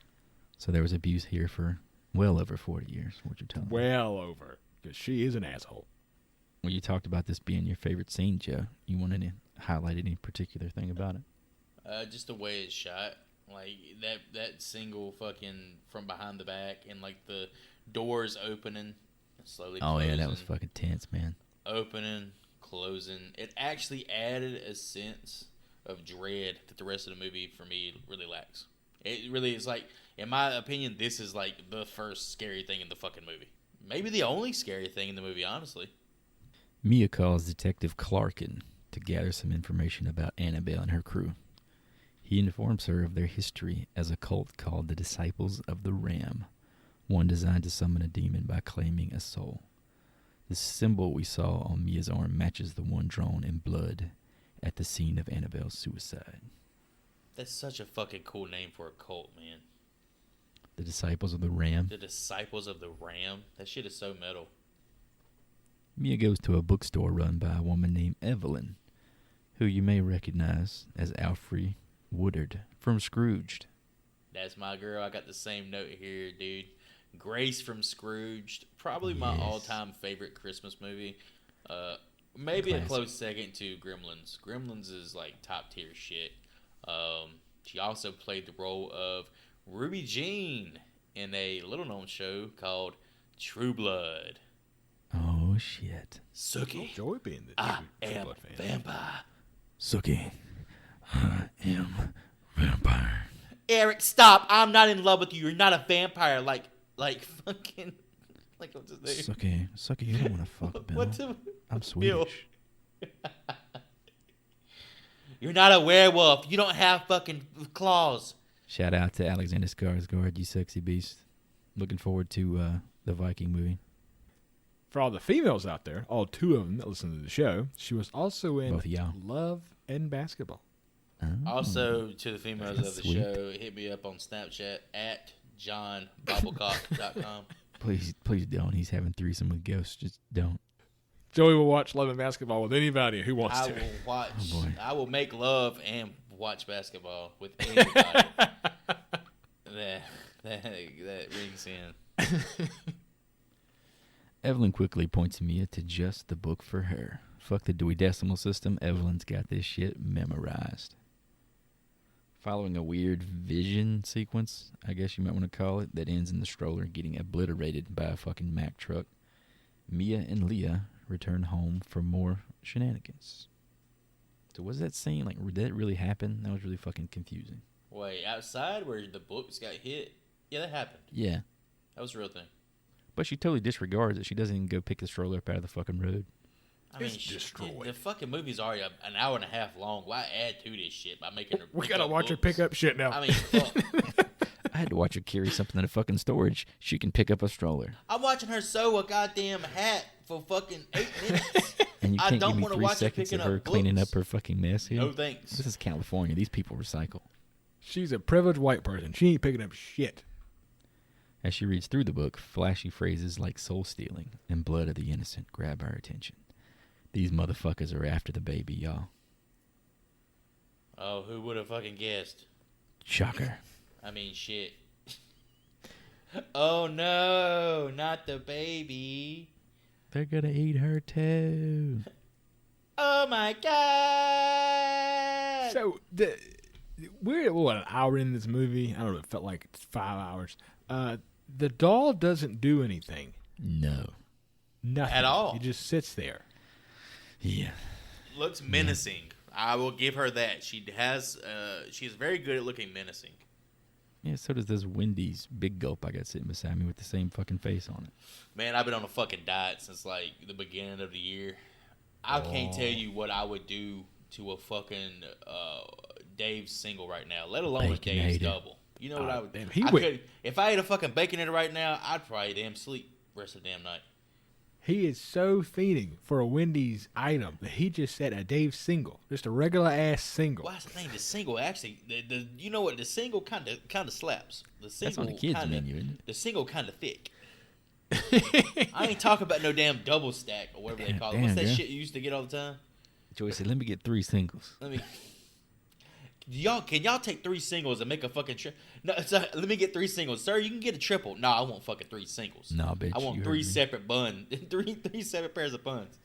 So there was abuse here for well over 40 years, what you're telling me. Well over, because she is an asshole. Well, you talked about this being your favorite scene, Joe. You wanted to highlight any particular thing about it? Just the way it's shot. Like, that single fucking from behind the back and, like, the doors opening and slowly closing. Oh, yeah, that was fucking tense, man. Opening, closing. It actually added a sense of dread that the rest of the movie, for me, really lacks. It really is, like, in my opinion, this is, like, the first scary thing in the fucking movie. Maybe the only scary thing in the movie, honestly. Mia calls Detective Clarkin to gather some information about Annabelle and her crew. He informs her of their history as a cult called the Disciples of the Ram, one designed to summon a demon by claiming a soul. The symbol we saw on Mia's arm matches the one drawn in blood at the scene of Annabelle's suicide. That's such a fucking cool name for a cult, man. The Disciples of the Ram. The Disciples of the Ram. That shit is so metal. Mia goes to a bookstore run by a woman named Evelyn, who you may recognize as Alfred Woodard from Scrooged. That's my girl. I got the same note here, dude. Grace from Scrooged. Probably my Yes. all-time favorite Christmas movie. Maybe Classic. a close second to Gremlins. Gremlins is like top-tier shit. She also played the role of Ruby Jean in a little-known show called True Blood. Oh, shit. Sookie, Joey being the I True am Blood fan. vampire. Sookie, I am vampire. Eric, stop! I'm not in love with you. You're not a vampire. Like fucking, like what's his name? Sookie, you don't want to fuck Bill. What's a, I'm Bill? Swedish. You're not a werewolf. You don't have fucking claws. Shout out to Alexander Skarsgård, you sexy beast. Looking forward to the Viking movie. For all the females out there, all two of them that listen to the show, she was also in Both of y'all. Love and Basketball. Oh. Also, to the females of the Sweet. show, hit me up on Snapchat at johnbobblecock.com. Please don't. He's having threesome with ghosts. Just don't. Joey will watch Love and Basketball with anybody who wants I to. will watch. Oh, boy. I will make love and watch basketball with anybody. that rings in. Evelyn quickly points Mia to just the book for her. Fuck the Dewey Decimal System. Evelyn's got this shit memorized. Following a weird vision sequence, I guess you might want to call it, that ends in the stroller getting obliterated by a fucking Mack truck, Mia and Leah return home for more shenanigans. So was that scene, like, did that really happen? That was really fucking confusing. Wait, outside where the books got hit? Yeah, that happened. Yeah. That was a real thing. But she totally disregards it. She doesn't even go pick the stroller up out of the fucking road. I mean, It's destroyed. the fucking movie's already an hour and a half long. Why add to this shit by making her We pick gotta up watch her books? pick up shit now. I mean, fuck. I had to watch her carry something in a fucking storage. She can pick up a stroller. I'm watching her sew a goddamn hat for fucking 8 minutes. And you I can't don't give me wanna 3 watch her seconds of picking her up cleaning books. up her fucking mess here. No thanks. This is California. These people recycle. She's a privileged white person. She ain't picking up shit. As she reads through the book, flashy phrases like soul stealing and blood of the innocent grab her attention. These motherfuckers are after the baby, y'all. Oh, who would have fucking guessed? Shocker. I mean, shit. Oh no, not the baby. They're gonna eat her too. Oh my god. So we're an hour in this movie. I don't know. It felt like 5 hours. The doll doesn't do anything. No. Nothing At all. It just sits there. Yeah. Looks menacing. I will give her that. She's very good at looking menacing. Yeah, so does this Wendy's Big Gulp I got sitting beside me with the same fucking face on it. Man, I've been on a fucking diet since like the beginning of the year. I can't tell you what I would do to a fucking Dave's single right now, let alone a Dave's Baconator. double. You know what I would damn, if I ate a fucking Baconator right now, I'd probably damn sleep the rest of the damn night. He is so fiending for a Wendy's item that he just said a Dave single, just a regular ass single. Well, that's the thing. The single actually, the you know what? The single kind of slaps. The single That's on the kids' kinda, menu, isn't it? The single kind of thick. I ain't talking about no damn double stack or whatever they call it. What's that Damn, shit you used to get all the time? Joey said, let me get 3 singles. Let me. Can y'all take 3 singles and make a fucking No, let me get 3 singles, sir. You can get a triple. No, I want fucking 3 singles. No, bitch. I want you 3 heard me. separate buns, three separate pairs of buns.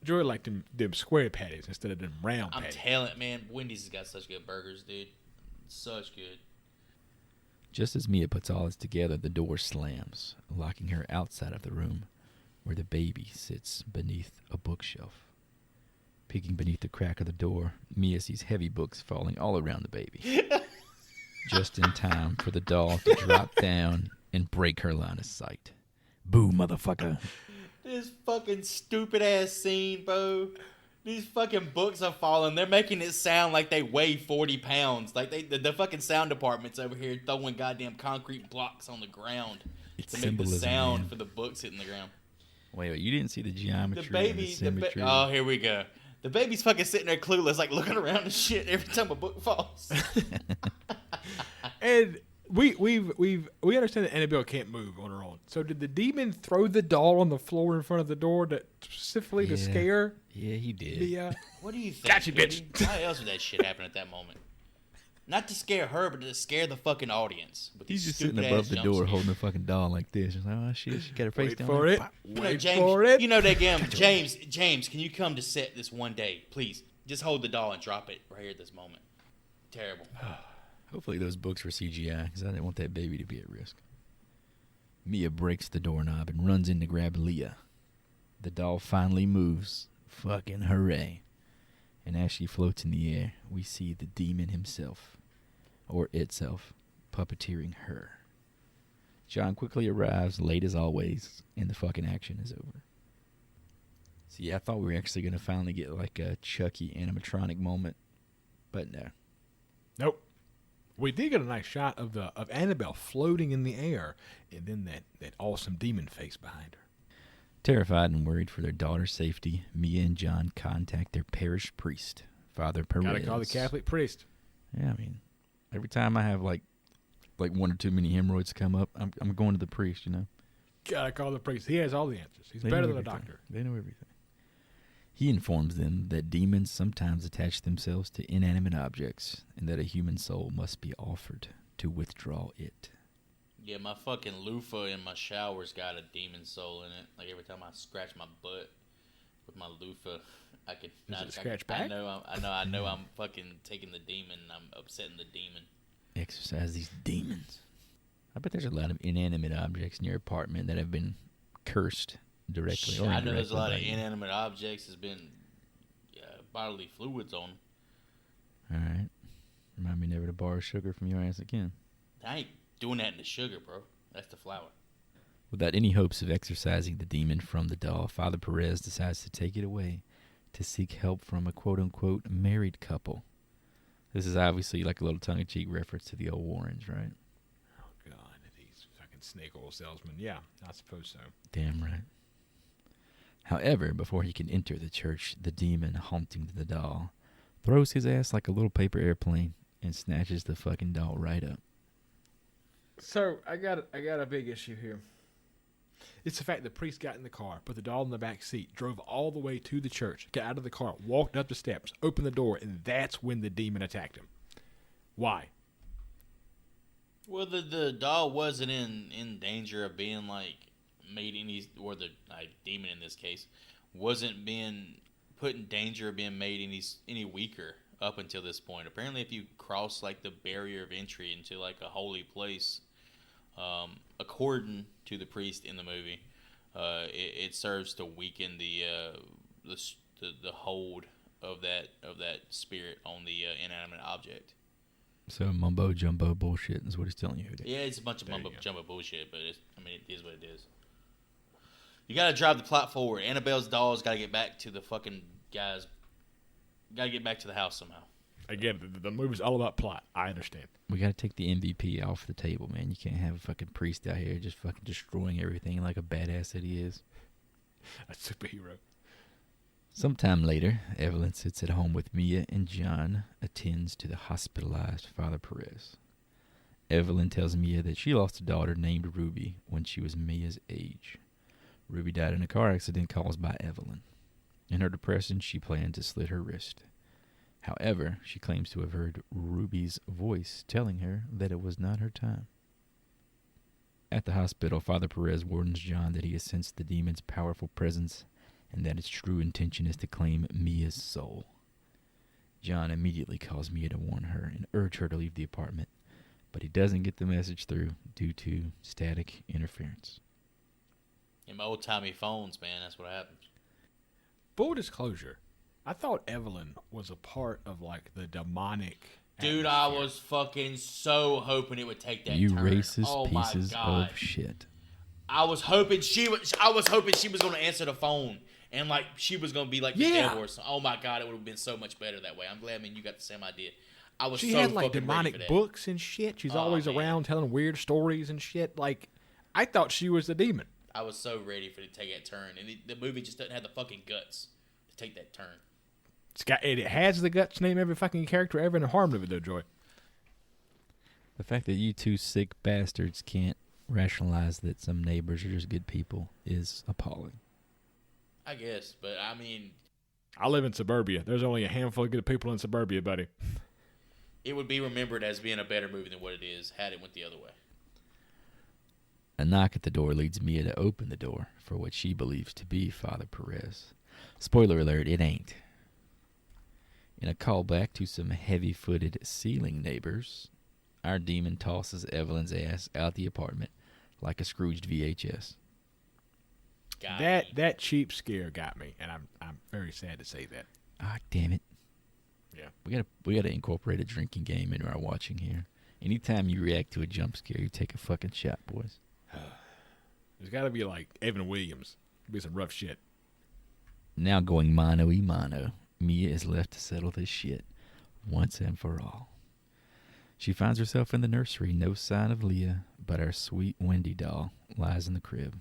Joy liked them square patties instead of them round I'm patties. telling, man, Wendy's has got such good burgers, dude. Such good. Just as Mia puts all this together, the door slams, locking her outside of the room where the baby sits beneath a bookshelf. Peeking beneath the crack of the door, Mia sees heavy books falling all around the baby. Just in time for the doll to drop down and break her line of sight. Boo, motherfucker. This fucking stupid ass scene, bro. These fucking books are falling. They're making it sound like they weigh 40 pounds. Like the fucking sound department's over here throwing goddamn concrete blocks on the ground It's to make the symbolism, sound man. for the books hitting the ground. Wait, you didn't see the geometry The baby, and the symmetry. oh, here we go. The baby's fucking sitting there clueless, like looking around and shit every time a book falls. And we understand that Annabelle can't move on her own. So did the demon throw the doll on the floor in front of the door specifically to Yeah. scare Yeah, he did. the? What do you think? Gotcha, Katie? Why else would that shit happen at that moment? Not to scare her, but to scare the fucking audience. With He's these just sitting stupid above ass the jump door scares. holding the fucking doll like this. She's like, oh shit, she got her face Wait down for there. it. Pop. You know, Wait James, for it. You know that game. James, can you come to set this one day, please? Just hold the doll and drop it right here at this moment. Terrible. Hopefully those books were CGI, because I didn't want that baby to be at risk. Mia breaks the doorknob and runs in to grab Leah. The doll finally moves. Fucking hooray. And as she floats in the air, we see the demon himself, or itself, puppeteering her. John quickly arrives, late as always, and the fucking action is over. See, I thought we were actually going to finally get like a Chucky animatronic moment, but no. Nope. We did get a nice shot of Annabelle floating in the air, and then that awesome demon face behind her. Terrified and worried for their daughter's safety, Mia and John contact their parish priest, Father Perez. Gotta call the Catholic priest. Yeah, I mean, every time I have like one or too many hemorrhoids come up, I'm going to the priest, you know. Gotta call the priest. He has all the answers. He's They better know than a everything. doctor. They know everything. He informs them that demons sometimes attach themselves to inanimate objects and that a human soul must be offered to withdraw it. Yeah, my fucking loofah in my shower's got a demon soul in it. Like every time I scratch my butt with my loofah, I could scratch back? I know I'm fucking taking the demon and I'm upsetting the demon. Exorcise these demons. I bet there's a lot of inanimate objects in your apartment that have been cursed directly or I know there's a indirectly lot by of you. inanimate objects that's been bodily fluids on 'em. All right. Remind me never to borrow sugar from your ass again. I ain't doing that in the sugar, bro. That's the flour. Without any hopes of exorcising the demon from the doll, Father Perez decides to take it away to seek help from a quote-unquote married couple. This is obviously like a little tongue-in-cheek reference to the old Warrens, right? Oh, God. These fucking snake oil salesmen. Yeah, I suppose so. Damn right. However, before he can enter the church, the demon haunting the doll throws his ass like a little paper airplane and snatches the fucking doll right up. So I got a big issue here. It's the fact the priest got in the car, put the doll in the back seat, drove all the way to the church, got out of the car, walked up the steps, opened the door, and that's when the demon attacked him. Why? Well, the doll wasn't in danger of being like made any, or the demon in this case wasn't being put in danger of being made any weaker up until this point. Apparently, if you cross like the barrier of entry into like a holy place, according to the priest in the movie, it serves to weaken the hold of that spirit on the inanimate object. So mumbo jumbo bullshit is what he's telling you. Yeah, it's a bunch of mumbo jumbo bullshit, but it is what it is. You gotta drive the plot forward. Annabelle's doll's gotta get back to the fucking guys. Gotta get back to the house somehow. Again, the movie's all about plot. I understand. We gotta take the MVP off the table, man. You can't have a fucking priest out here just fucking destroying everything like a badass that he is. A superhero. Sometime later, Evelyn sits at home with Mia, and John attends to the hospitalized Father Perez. Evelyn tells Mia that she lost a daughter named Ruby when she was Mia's age. Ruby died in a car accident caused by Evelyn. In her depression, she planned to slit her wrist. However, she claims to have heard Ruby's voice telling her that it was not her time. At the hospital, Father Perez warns John that he has sensed the demon's powerful presence and that its true intention is to claim Mia's soul. John immediately calls Mia to warn her and urge her to leave the apartment, but he doesn't get the message through due to static interference. In my old-timey phones, man, that's what happens. Full disclosure, I thought Evelyn was a part of, like, the demonic Dude, atmosphere. I was fucking so hoping it would take that You turn. racist pieces of shit. I was hoping she was going to answer the phone and like she was going to be like the devil or something. Oh my god, it would have been so much better that way. I'm glad, man, you got the same idea. I was She so had, like, fucking demonic ready for that. books and shit. She's always around telling weird stories and shit. Like, I thought she was the demon. I was so ready for it to take that turn, and the movie just doesn't have the fucking guts to take that turn. It has the guts to name every fucking character ever and harmed of it, though, Joy. The fact that you two sick bastards can't rationalize that some neighbors are just good people is appalling. I guess, but I mean, I live in suburbia. There's only a handful of good people in suburbia, buddy. it would be remembered as being a better movie than what it is had it went the other way. A knock at the door leads Mia to open the door for what she believes to be Father Perez. Spoiler alert, it ain't. In a callback to some heavy-footed ceiling neighbors, our demon tosses Evelyn's ass out the apartment like a Scrooged VHS. That cheap scare got me, and I'm very sad to say that. Ah, damn it. Yeah. We gotta incorporate a drinking game into our watching here. Anytime you react to a jump scare, you take a fucking shot, boys. There's got to be like Evan Williams. It'll be some rough shit. Now going mano-y-mano, Mia is left to settle this shit once and for all. She finds herself in the nursery, no sign of Leah, but our sweet Wendy doll lies in the crib.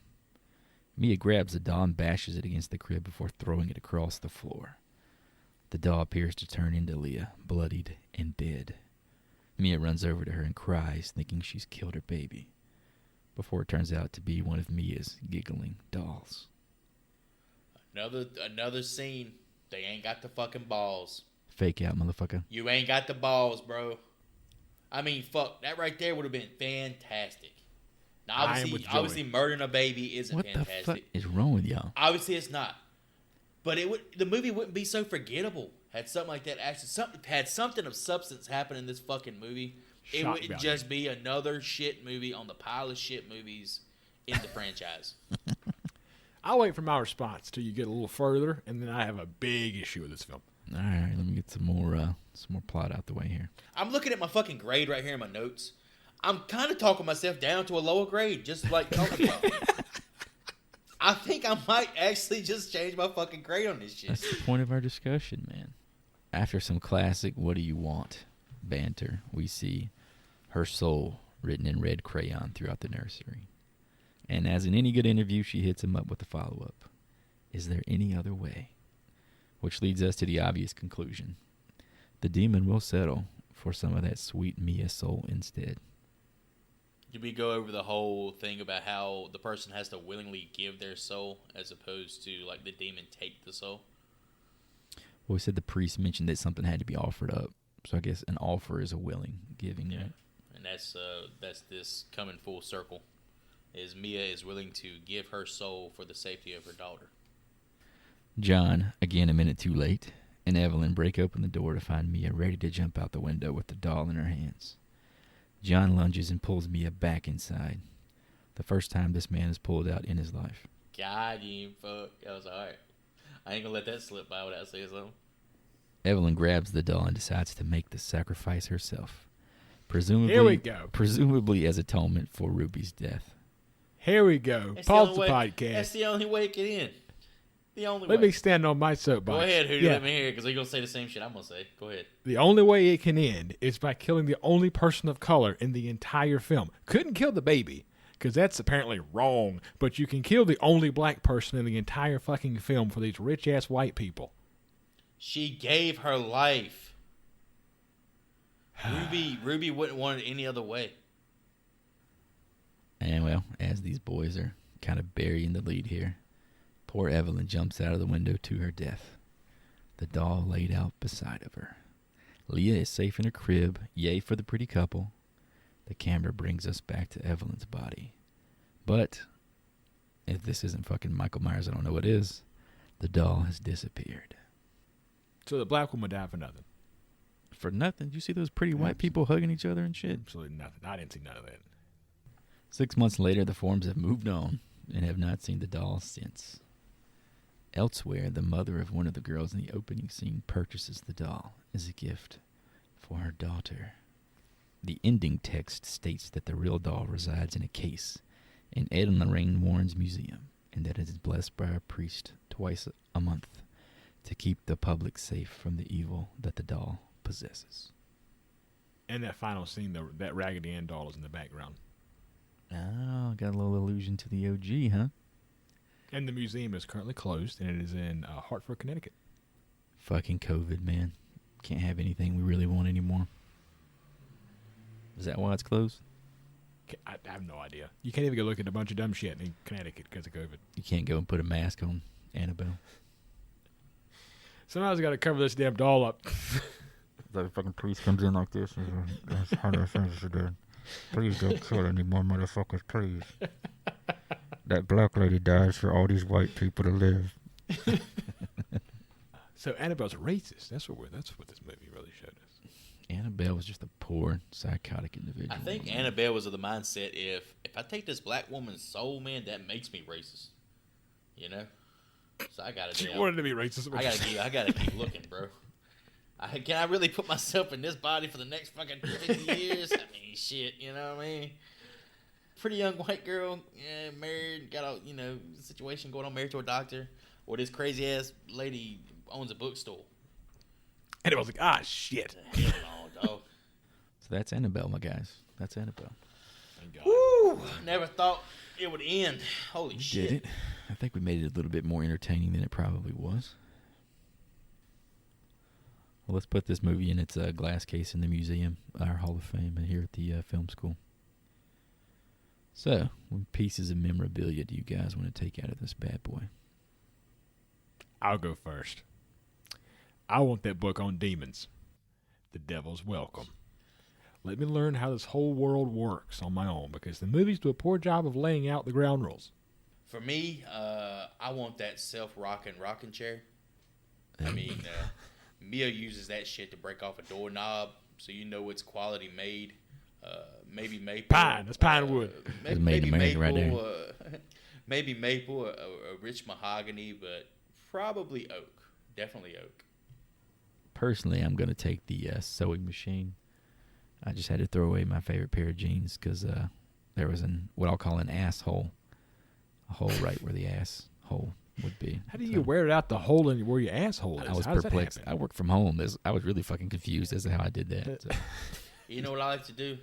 Mia grabs the doll and bashes it against the crib before throwing it across the floor. The doll appears to turn into Leah, bloodied and dead. Mia runs over to her and cries, thinking she's killed her baby, before it turns out to be one of Mia's giggling dolls. Another scene. They ain't got the fucking balls. Fake out, motherfucker. You ain't got the balls, bro. I mean, fuck. That right there would have been fantastic. Now, obviously, murdering a baby isn't fantastic. What the fuck is wrong with y'all? Obviously, it's not. But the movie wouldn't be so forgettable had something like that actually had something of substance happen in this fucking movie. It wouldn't just be another shit movie on the pile of shit movies in the franchise. I'll wait for my response till you get a little further, and then I have a big issue with this film. All right, let me get some more plot out the way here. I'm looking at my fucking grade right here in my notes. I'm kind of talking myself down to a lower grade, just like talking about. I think I might actually just change my fucking grade on this shit. That's the point of our discussion, man. After some classic "What do you want?" banter, we see her soul written in red crayon throughout the nursery. And as in any good interview, she hits him up with a follow-up. Is there any other way? Which leads us to the obvious conclusion. The demon will settle for some of that sweet Mia soul instead. Did we go over the whole thing about how the person has to willingly give their soul as opposed to like the demon take the soul? Well, we said the priest mentioned that something had to be offered up. So I guess an offer is a willing giving, right? And that's this coming full circle. Is Mia is willing to give her soul for the safety of her daughter. John, again a minute too late, and Evelyn break open the door to find Mia ready to jump out the window with the doll in her hands. John lunges and pulls Mia back inside. The first time this man has pulled out in his life. God, you fuck. I was alright. I ain't gonna let that slip by without saying something. Evelyn grabs the doll and decides to make the sacrifice herself. Presumably, Here we go. Presumably as atonement for Ruby's death. Here we go. Pause the podcast. That's the only way it can end. The only way. Let me stand on my soapbox. Go ahead, Hootie. Let me hear it, because you're going to say the same shit I'm going to say. Go ahead. The only way it can end is by killing the only person of color in the entire film. Couldn't kill the baby, because that's apparently wrong, but you can kill the only black person in the entire fucking film for these rich-ass white people. She gave her life. Ruby wouldn't want it any other way. And, well, as these boys are kind of burying the lead here, poor Evelyn jumps out of the window to her death. The doll laid out beside of her. Leah is safe in her crib. Yay for the pretty couple. The camera brings us back to Evelyn's body. But, if this isn't fucking Michael Myers, I don't know what is. The doll has disappeared. So the black woman died for nothing. For nothing? Did you see those pretty white people hugging each other and shit? Absolutely nothing. I didn't see none of that. 6 months later, the forms have moved on and have not seen the doll since. Elsewhere, the mother of one of the girls in the opening scene purchases the doll as a gift for her daughter. The ending text states that the real doll resides in a case in Ed and Lorraine Warren's museum, and that it is blessed by a priest twice a month to keep the public safe from the evil that the doll possesses. And that final scene, that Raggedy Ann doll is in the background. Oh, got a little allusion to the OG, huh? And the museum is currently closed, and it is in Hartford, Connecticut. Fucking COVID, man. Can't have anything we really want anymore. Is that why it's closed? I have no idea. You can't even go look at a bunch of dumb shit in Connecticut because of COVID. You can't go and put a mask on Annabelle. Somebody's got to cover this damn doll up. Like a fucking priest comes in like this. That's how their friends are doing. Please don't kill any more motherfuckers, please. That black lady dies for all these white people to live. So Annabelle's a racist. That's what this movie really showed us. Annabelle was just a poor, psychotic individual. I think Annabelle was of the mindset, if I take this black woman's soul, man, that makes me racist. You know? So I gotta She wanted to be racist. I gotta keep looking, bro. Can I really put myself in this body for the next fucking 50 years? I mean, shit, you know what I mean? Pretty young white girl, yeah, married, got a situation going on, married to a doctor, or this crazy ass lady owns a bookstore. Annabelle's like, shit. Hell no, dog. So that's Annabelle, my guys. That's Annabelle. Thank God. Woo! Never thought it would end. Holy shit! Did it? I think we made it a little bit more entertaining than it probably was. Well, let's put this movie in its glass case in the museum, our Hall of Fame, here at the film school. So, what pieces of memorabilia do you guys want to take out of this bad boy? I'll go first. I want that book on demons. The Devil's Welcome. Let me learn how this whole world works on my own, because the movies do a poor job of laying out the ground rules. For me, I want that rocking chair. I mean, Mia uses that shit to break off a doorknob, so you know it's quality made. Maybe maple. Pine. That's pine wood. Maybe maple. Right there. Maybe maple, a rich mahogany, but probably oak. Definitely oak. Personally, I'm going to take the sewing machine. I just had to throw away my favorite pair of jeans because there was what I'll call an asshole. A hole right where the asshole would be. How do you wear it out the hole in where your asshole is? I was How does that perplexed. happen? I work from home. I was really fucking confused as to how I did that. So. You know what I like to do?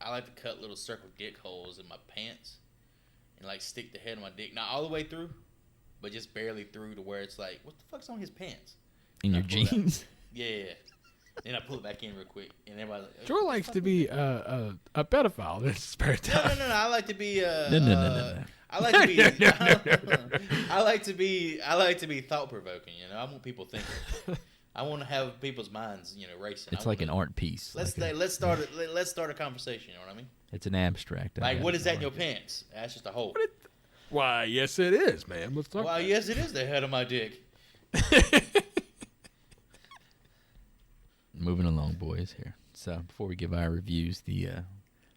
I like to cut little circle dick holes in my pants and like stick the head of my dick, not all the way through, but just barely through to where it's like, what the fuck's on his pants? In your I pull it out. jeans? Yeah. Then I pull it back in real quick, and everybody's like, Joy likes to be a pedophile in his spare time. No. I like to be. No. I like to be. I like to be. I like to be thought provoking. You know, I want people thinking. I want to have people's minds, racing. It's like an art piece. Let's start a conversation. You know what I mean? It's an abstract. Like, what is that in your pants? That's just a hole. Why, yes, it is, man. Let's talk. Why, yes, it is the head of my dick. Moving along, boys, here. So, before we give our reviews, the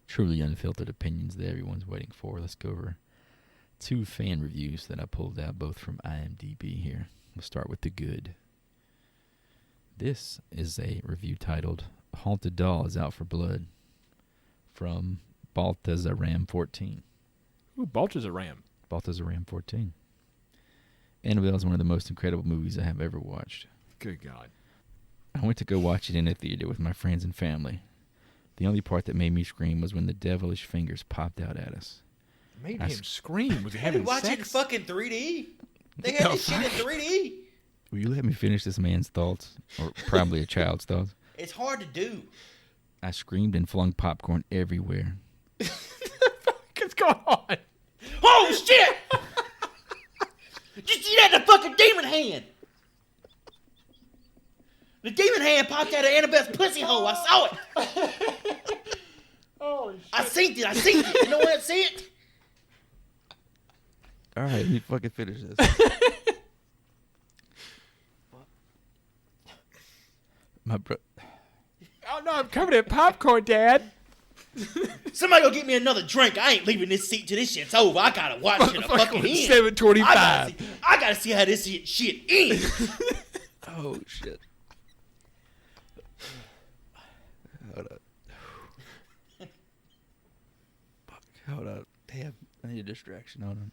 truly unfiltered opinions that everyone's waiting for, let's go over 2 fan reviews that I pulled out, both from IMDb here. We'll start with the good. This is a review titled, Haunted Doll is Out for Blood, from Baltazaram14. Ooh, Baltazaram. Baltazaram14. Annabelle is one of the most incredible movies I have ever watched. Good God. I went to go watch it in a theater with my friends and family. The only part that made me scream was when the devilish fingers popped out at us. Made him scream. Was he having watching sex? fucking 3D? They had this shit in 3D. Will you let me finish this man's thoughts? Or probably a child's thoughts? It's hard to do. I screamed and flung popcorn everywhere. What's going on? Oh, shit! Did you see that? The fucking demon hand! The demon hand popped out of Annabelle's pussy hole. I saw it. Holy shit. I seen it. You know what? See it? All right, let me fucking finish this. My bro. Oh, no, I'm covered in popcorn, Dad. Somebody go get me another drink. I ain't leaving this seat till this shit's over. I gotta watch it a fucking end. 7:25. I gotta see how this shit ends. Oh, shit. Hold up. Fuck, hold up. Damn, I need a distraction. Hold on.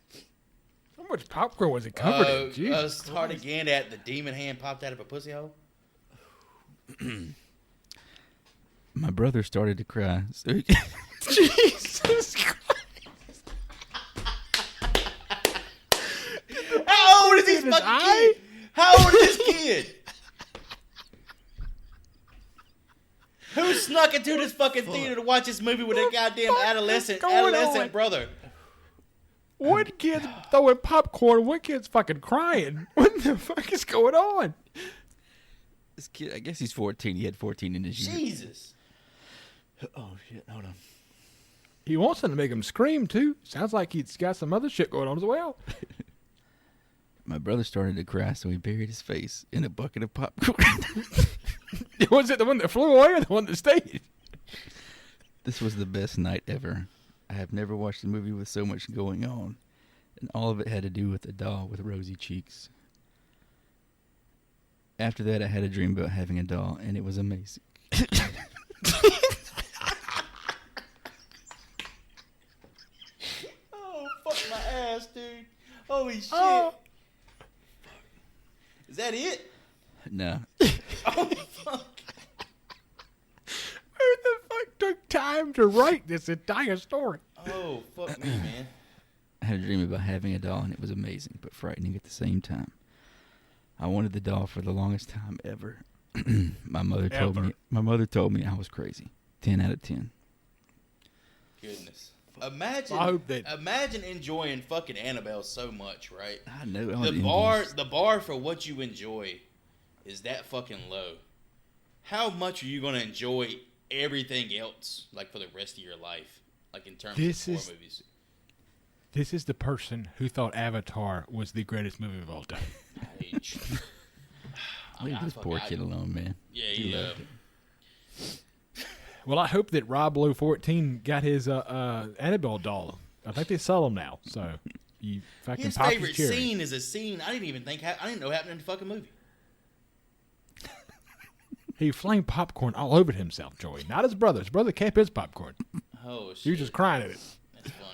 How much popcorn was it covered in? Jesus. Start again at the demon hand popped out of a pussy hole. My brother started to cry. So Jesus Christ. How old is this fucking kid? How old is this kid? Who snuck into this fucking theater to watch this movie with a goddamn adolescent brother? One kid's throwing popcorn, one kid's fucking crying. What the fuck is going on? this kid, I guess he's 14. He had 14 in his year. Jesus. Oh, shit. Hold on. He wants them to make him scream, too. Sounds like he's got some other shit going on as well. My brother started to cry, so he buried his face in a bucket of popcorn. Was it the one that flew away or the one that stayed? This was the best night ever. I have never watched a movie with so much going on, and all of it had to do with a doll with rosy cheeks. After that, I had a dream about having a doll, and it was amazing. Oh, fuck my ass, dude. Holy shit. Oh. Is that it? No. Oh, fuck. Who the fuck took time to write this entire story? Oh, fuck me, man. I had a dream about having a doll, and it was amazing, but frightening at the same time. I wanted the doll for the longest time ever. My mother told me I was crazy. 10 out of 10. Goodness. Imagine, I hope that- imagine enjoying fucking Annabelle so much, right? I know. The bar for what you enjoy is that fucking low. How much are you gonna enjoy everything else, like for the rest of your life, like in terms of horror movies? This is the person who thought Avatar was the greatest movie of all time. Leave this poor kid alone, man. Yeah. Well, I hope that Rob Lowe 14 got his Annabelle doll. I think they sell them now. So you fucking His pop favorite cherry. scene is a scene I didn't even think I didn't know happened in the fucking movie. He flamed popcorn all over himself, Joey. Not his brother. His brother kept his popcorn. Oh shit! He was just crying at it. That's funny.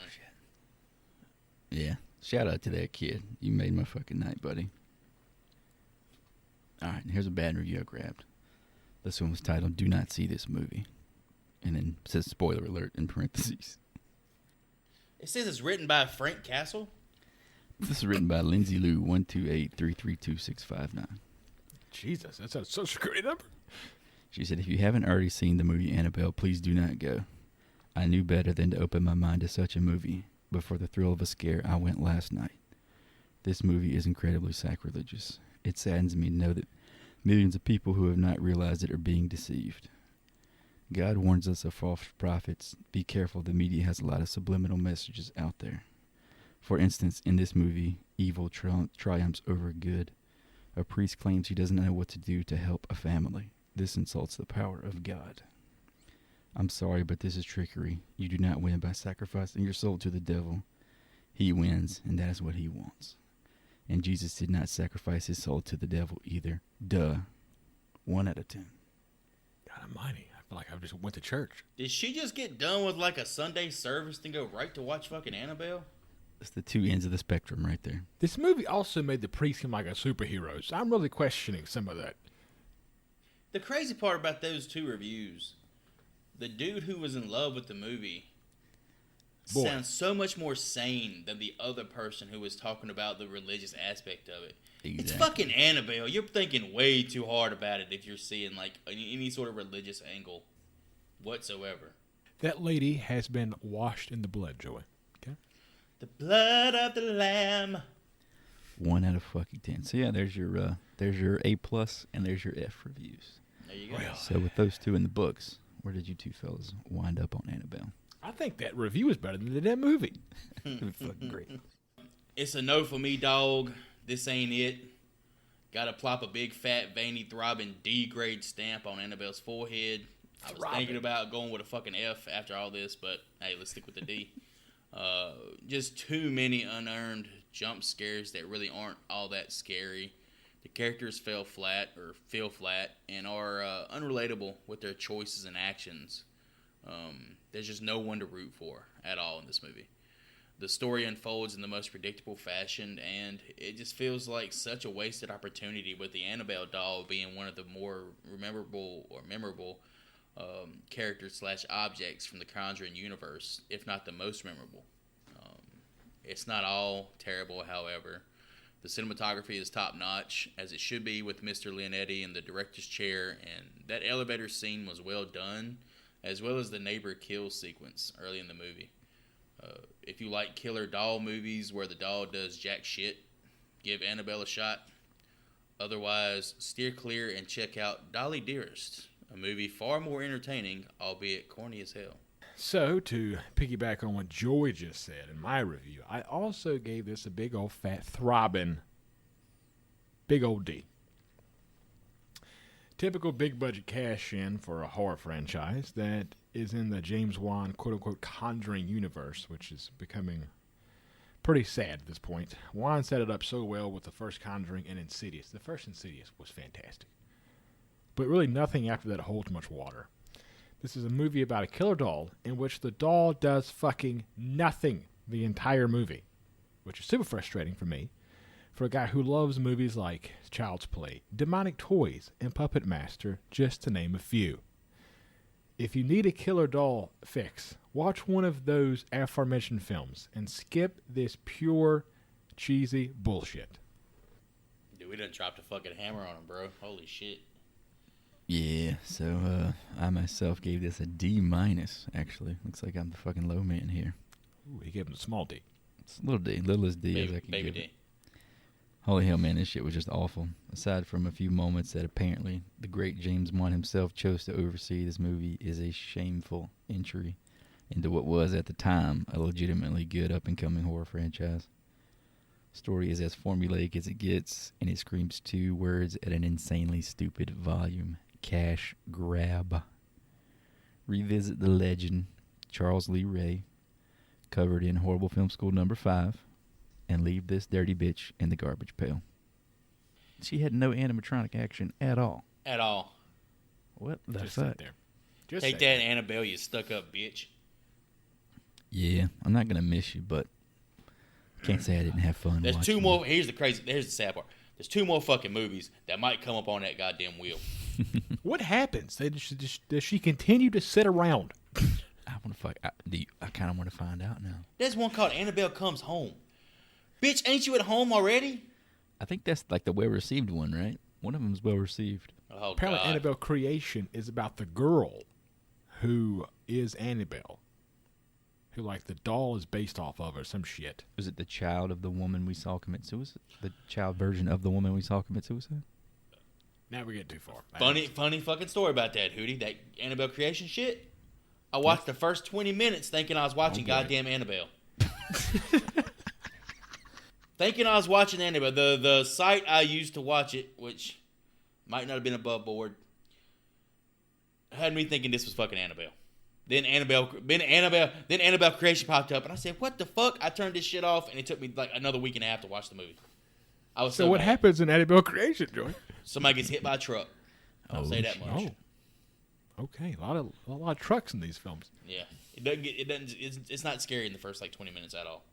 Yeah. Shout out to that kid. You made my fucking night, buddy. All right, here's a bad review I grabbed. This one was titled, "Do Not See This Movie." And then it says, spoiler alert in parentheses. It says it's written by Frank Castle. This is written by Lindsay Lou, 128332659. Jesus, that's a social security number. She said, if you haven't already seen the movie Annabelle, please do not go. I knew better than to open my mind to such a movie, but for the thrill of a scare, I went last night. This movie is incredibly sacrilegious. It saddens me to know that millions of people who have not realized it are being deceived. God warns us of false prophets. Be careful, the media has a lot of subliminal messages out there. For instance, in this movie, evil triumphs over good. A priest claims he doesn't know what to do to help a family. This insults the power of God. I'm sorry, but this is trickery. You do not win by sacrificing your soul to the devil. He wins, and that is what he wants. And Jesus did not sacrifice his soul to the devil either. Duh. 1 out of 10. God almighty. I feel like I just went to church. Did she just get done with like a Sunday service and go right to watch fucking Annabelle? That's the two ends of the spectrum right there. This movie also made the priest seem like a superhero, so I'm really questioning some of that. The crazy part about those two reviews, the dude who was in love with the movie sounds so much more sane than the other person who was talking about the religious aspect of it. Exactly. It's fucking Annabelle. You're thinking way too hard about it if you're seeing like any sort of religious angle whatsoever. That lady has been washed in the blood, Joey. Okay? The blood of the Lamb. 1 out of fucking 10. So yeah, there's your A+ and there's your F reviews. There you go. Well, So with those two in the books, where did you two fellas wind up on Annabelle? I think that review is better than that movie. Fucking great. It's a no for me, dog. This ain't it. Gotta plop a big, fat, veiny, throbbing D-grade stamp on Annabelle's forehead. I was thinking about going with a fucking F after all this, but hey, let's stick with the D. Just too many unearned jump scares that really aren't all that scary. The characters feel flat and are unrelatable with their choices and actions. There's just no one to root for at all in this movie. The story unfolds in the most predictable fashion, and it just feels like such a wasted opportunity, with the Annabelle doll being one of the more memorable characters / objects from the Conjuring universe, if not the most memorable. It's not all terrible, however. The cinematography is top-notch, as it should be, with Mr. Leonetti in the director's chair, and that elevator scene was well done, as well as the neighbor kill sequence early in the movie. If you like killer doll movies where the doll does jack shit, give Annabelle a shot. Otherwise, steer clear and check out Dolly Dearest, a movie far more entertaining, albeit corny as hell. So, to piggyback on what Joey just said in my review, I also gave this a big old fat throbbing, big old D. Typical big budget cash in for a horror franchise that is in the James Wan quote unquote Conjuring universe, which is becoming pretty sad at this point. Wan set it up so well with the first Conjuring and Insidious. The first Insidious was fantastic, but really nothing after that holds much water. This is a movie about a killer doll in which the doll does fucking nothing the entire movie, which is super frustrating for me, for a guy who loves movies like Child's Play, Demonic Toys, and Puppet Master, just to name a few. If you need a killer doll fix, watch one of those aforementioned films and skip this pure, cheesy bullshit. Dude, we done dropped a fucking hammer on him, bro. Holy shit. Yeah, so I myself gave this a D-, actually. Looks like I'm the fucking low man here. Ooh, he gave him a small D. It's a little D, littlest D as I can give it. Holy hell, man, this shit was just awful. Aside from a few moments that apparently the great James Wan himself chose to oversee, this movie is a shameful entry into what was, at the time, a legitimately good up-and-coming horror franchise. Story is as formulaic as it gets, and it screams 2 words at an insanely stupid volume. Cash grab. Revisit the legend, Charles Lee Ray, covered in Horrible Film School number 5, and leave this dirty bitch in the garbage pail. She had no animatronic action at all. At all. What the Just fuck? sit there. Just Take sit that, there. Annabelle, you stuck-up bitch. Yeah, I'm not going to miss you, but can't say I didn't have fun There's watching 2 more. Here's the sad part. There's 2 more fucking movies that might come up on that goddamn wheel. What happens? Does she continue to sit around? I want to fuck. I kind of want to find out now. There's one called Annabelle Comes Home. Bitch, ain't you at home already? I think that's like the well-received one, right? One of them's well-received. Oh, Apparently, God. Annabelle Creation is about the girl who is Annabelle, who like the doll is based off of or some shit. Was it the child of the woman we saw commit suicide? The child version of the woman we saw commit suicide? Now we're getting too far. Funny fucking story about that, Hootie. That Annabelle Creation shit. I watched the first 20 minutes thinking I was watching goddamn Annabelle. Thinking I was watching Annabelle. The site I used to watch it, which might not have been above board, had me thinking this was fucking Annabelle. Then Annabelle Creation popped up, and I said, "What the fuck?" I turned this shit off, and it took me like another week and a half to watch the movie. I was So what mad. happens in Annabelle Creation, Joy? Somebody gets hit by a truck. I'll say that much. Oh, okay. A lot of trucks in these films. Yeah, it's not scary in the first like 20 minutes at all.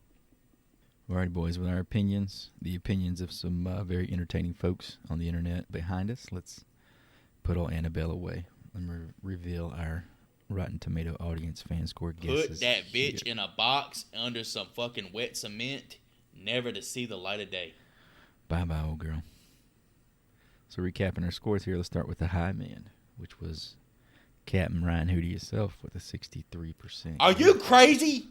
All right, boys, with our opinions, the opinions of some very entertaining folks on the internet behind us, let's put all Annabelle away and reveal our Rotten Tomato audience fan score guesses. Put that bitch in a box under some fucking wet cement, never to see the light of day. Bye-bye, old girl. So recapping our scores here, let's start with the high man, which was Captain Ryan Hootie himself with a 63%. Are you crazy?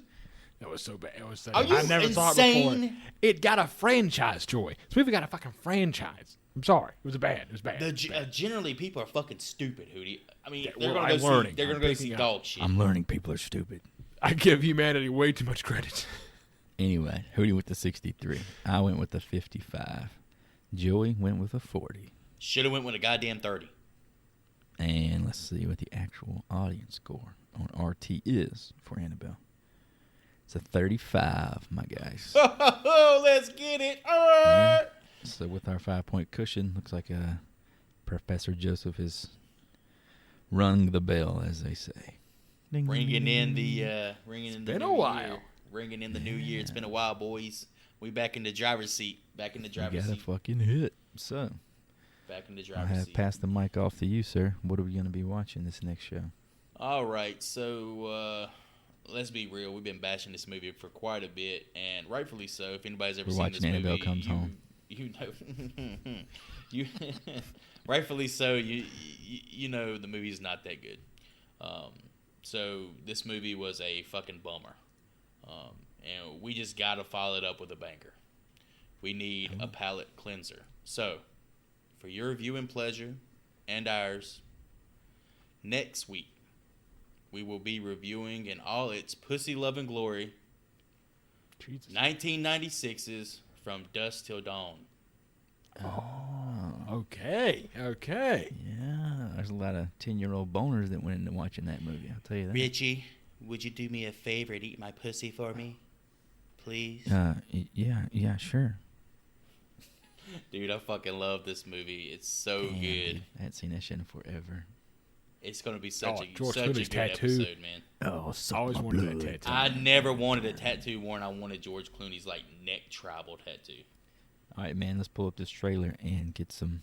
That was so bad. It was so Are you I never saw it before. insane? It got a franchise, Joy. This movie got a fucking franchise. I'm sorry. It was bad. It was bad. Generally, people are fucking stupid, Hootie. I mean, Yeah, they're well, gonna I'm go learning. see. They're I'm gonna go picking see up. dog shit. I'm learning people are stupid. I give humanity way too much credit. Anyway, Hootie with the 63. I went with the 55. Joey went with a 40. Should have went with a goddamn 30. And let's see what the actual audience score on RT is for Annabelle. It's a 35, my guys. Oh, let's get it. All right. Yeah. So with our 5-point cushion, looks like Professor Joseph has rung the bell, as they say. Ding, Ringing in ding. the been new a while. year. Ringing in the new year. It's been a while, boys. We back in the driver's seat. Back in the You driver's got a seat. fucking hit. So Back in the I driver's have seat. passed the mic off to you, sir. What are we going to be watching this next show? All right, so let's be real. We've been bashing this movie for quite a bit, and rightfully so. If anybody's ever We're seen watching this Annabelle movie, Comes Home. You know, you rightfully so. You know the movie is not that good. So this movie was a fucking bummer, and we just gotta follow it up with a banger. We need a palate cleanser. So, for your viewing pleasure and ours, next week we will be reviewing in all its pussy loving glory Jesus. 1996's From Dusk Till Dawn. Okay. Yeah, there's a lot of 10-year-old boners that went into watching that movie. I'll tell you that. Richie, would you do me a favor and eat my pussy for me? Please? Yeah, sure. Dude, I fucking love this movie. It's so Damn, good. dude, I hadn't seen that shit in forever. It's going to be such a George such a Clooney's good tattoo. episode, man. Oh, I always wanted that tattoo. I never wanted a tattoo worn. I wanted George Clooney's like neck tribal tattoo. All right, man, let's pull up this trailer and get some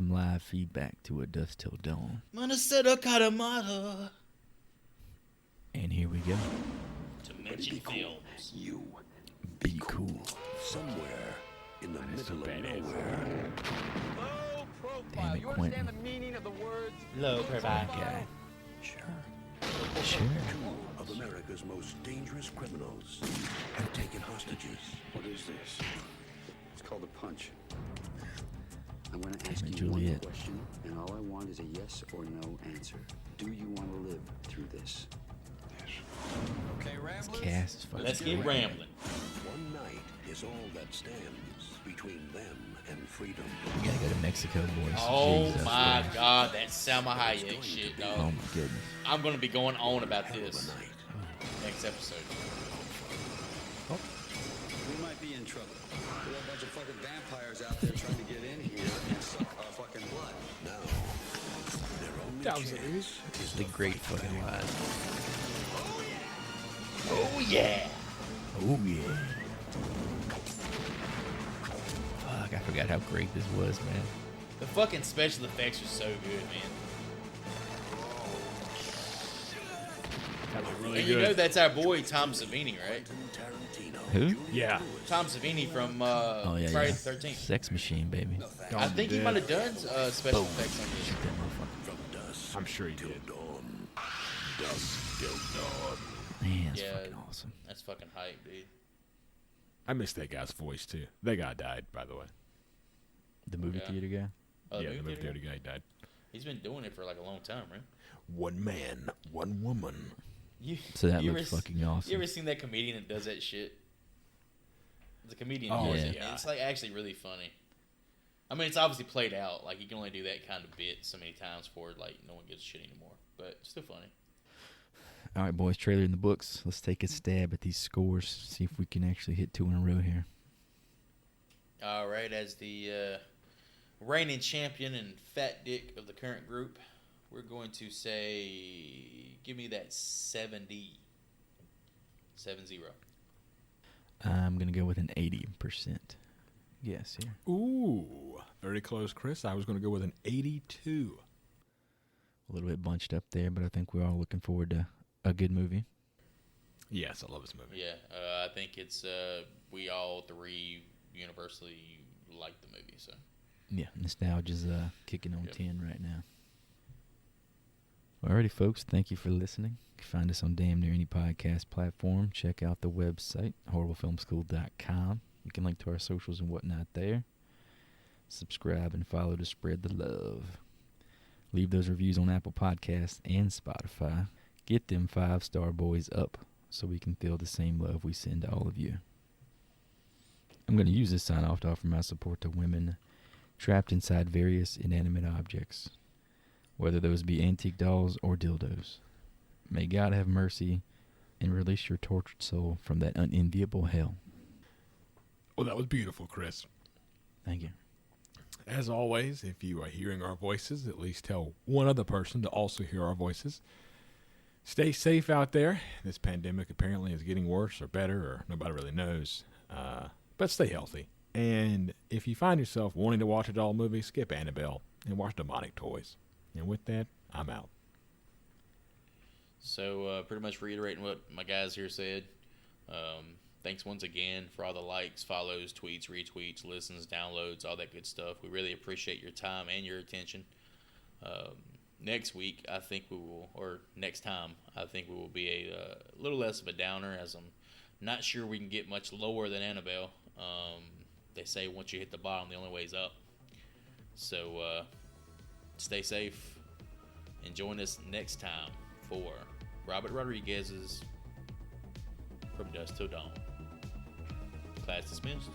live feedback to A Dusk Till Dawn. Manasera Karamata. And here we go. To mention films. You Be cool. somewhere in the middle of badass. nowhere. Damn it, Quentin. Low profile. Guy. Sure. Sure. Two of America's most dangerous criminals have taken hostages. What is this? It's called a punch. I'm going to Damn ask it, you one Juliet. question, and all I want is a yes or no answer. Do you want to live through this? Okay, This Ramblers. cast is fucking Let's get great. rambling. One night is all that stands between them and freedom. We gotta go to Mexico, boys. Oh Jesus my Christ. God, that Salma Hayek shit, Oh dog. my goodness. I'm gonna be going on about Hell of this a night. next episode. We might be in trouble. There are a bunch of fucking vampires out there trying to get in here and suck our fucking blood. Now, their only That was chance is The great fucking line. Oh yeah. Oh yeah. Fuck, I forgot how great this was, man. The fucking special effects are so good, man. That was really And good. you know that's our boy Tom Savini, right? Tarantino. Who? Yeah. Tom Savini from Oh yeah, Friday yeah. the 13th. Sex Machine, baby. I think he might have done special effects on this. Shoot that motherfucker. I'm sure he did. Man, that's Yeah. fucking awesome. That's fucking hype, dude. I miss that guy's voice too. That guy died, by the way. The movie Yeah. theater guy. Oh, Yeah, the movie theater guy died. He's been doing it for like a long time, right? One man, one woman. So that you looks ever, fucking awesome. You ever seen that comedian that does that shit? The comedian Oh, who does yeah. it. It's like actually really funny. I mean, it's obviously played out. Like you can only do that kind of bit so many times for like no one gives a shit anymore. But still funny. All right, boys. Trailer in the books. Let's take a stab at these scores. See if we can actually hit 2 in a row here. All right, as the reigning champion and fat dick of the current group, we're going to say, give me that 70. 70. I'm gonna go with an 80%. Yes, here. Ooh, very close, Chris. I was going to go with an 82. A little bit bunched up there, but I think we're all looking forward to a good movie. Yes, I love this movie. Yeah, I think it's we all three universally like the movie. So Yeah, nostalgia's kicking on Yep. 10 right now. Alrighty, folks. Thank you for listening. You can find us on damn near any podcast platform. Check out the website, horriblefilmschool.com. You can link to our socials and whatnot there. Subscribe and follow to spread the love. Leave those reviews on Apple Podcasts and Spotify. Get them 5-star boys up so we can feel the same love we send to all of you. I'm going to use this sign off to offer my support to women trapped inside various inanimate objects, whether those be antique dolls or dildos. May God have mercy and release your tortured soul from that unenviable hell. Well, that was beautiful, Chris. Thank you. As always, if you are hearing our voices, at least tell one other person to also hear our voices. Stay safe out there. This pandemic apparently is getting worse or better, or nobody really knows. But stay healthy. And if you find yourself wanting to watch a doll movie, skip Annabelle and watch Demonic Toys. And with that, I'm out. So pretty much reiterating what my guys here said. Thanks once again for all the likes, follows, tweets, retweets, listens, downloads, all that good stuff. We really appreciate your time and your attention. Next week, I think we will, or next time, I think we will be a little less of a downer, as I'm not sure we can get much lower than Annabelle. They say once you hit the bottom, the only way is up. So stay safe and join us next time for Robert Rodriguez's From Dusk Till Dawn. Class dismissed.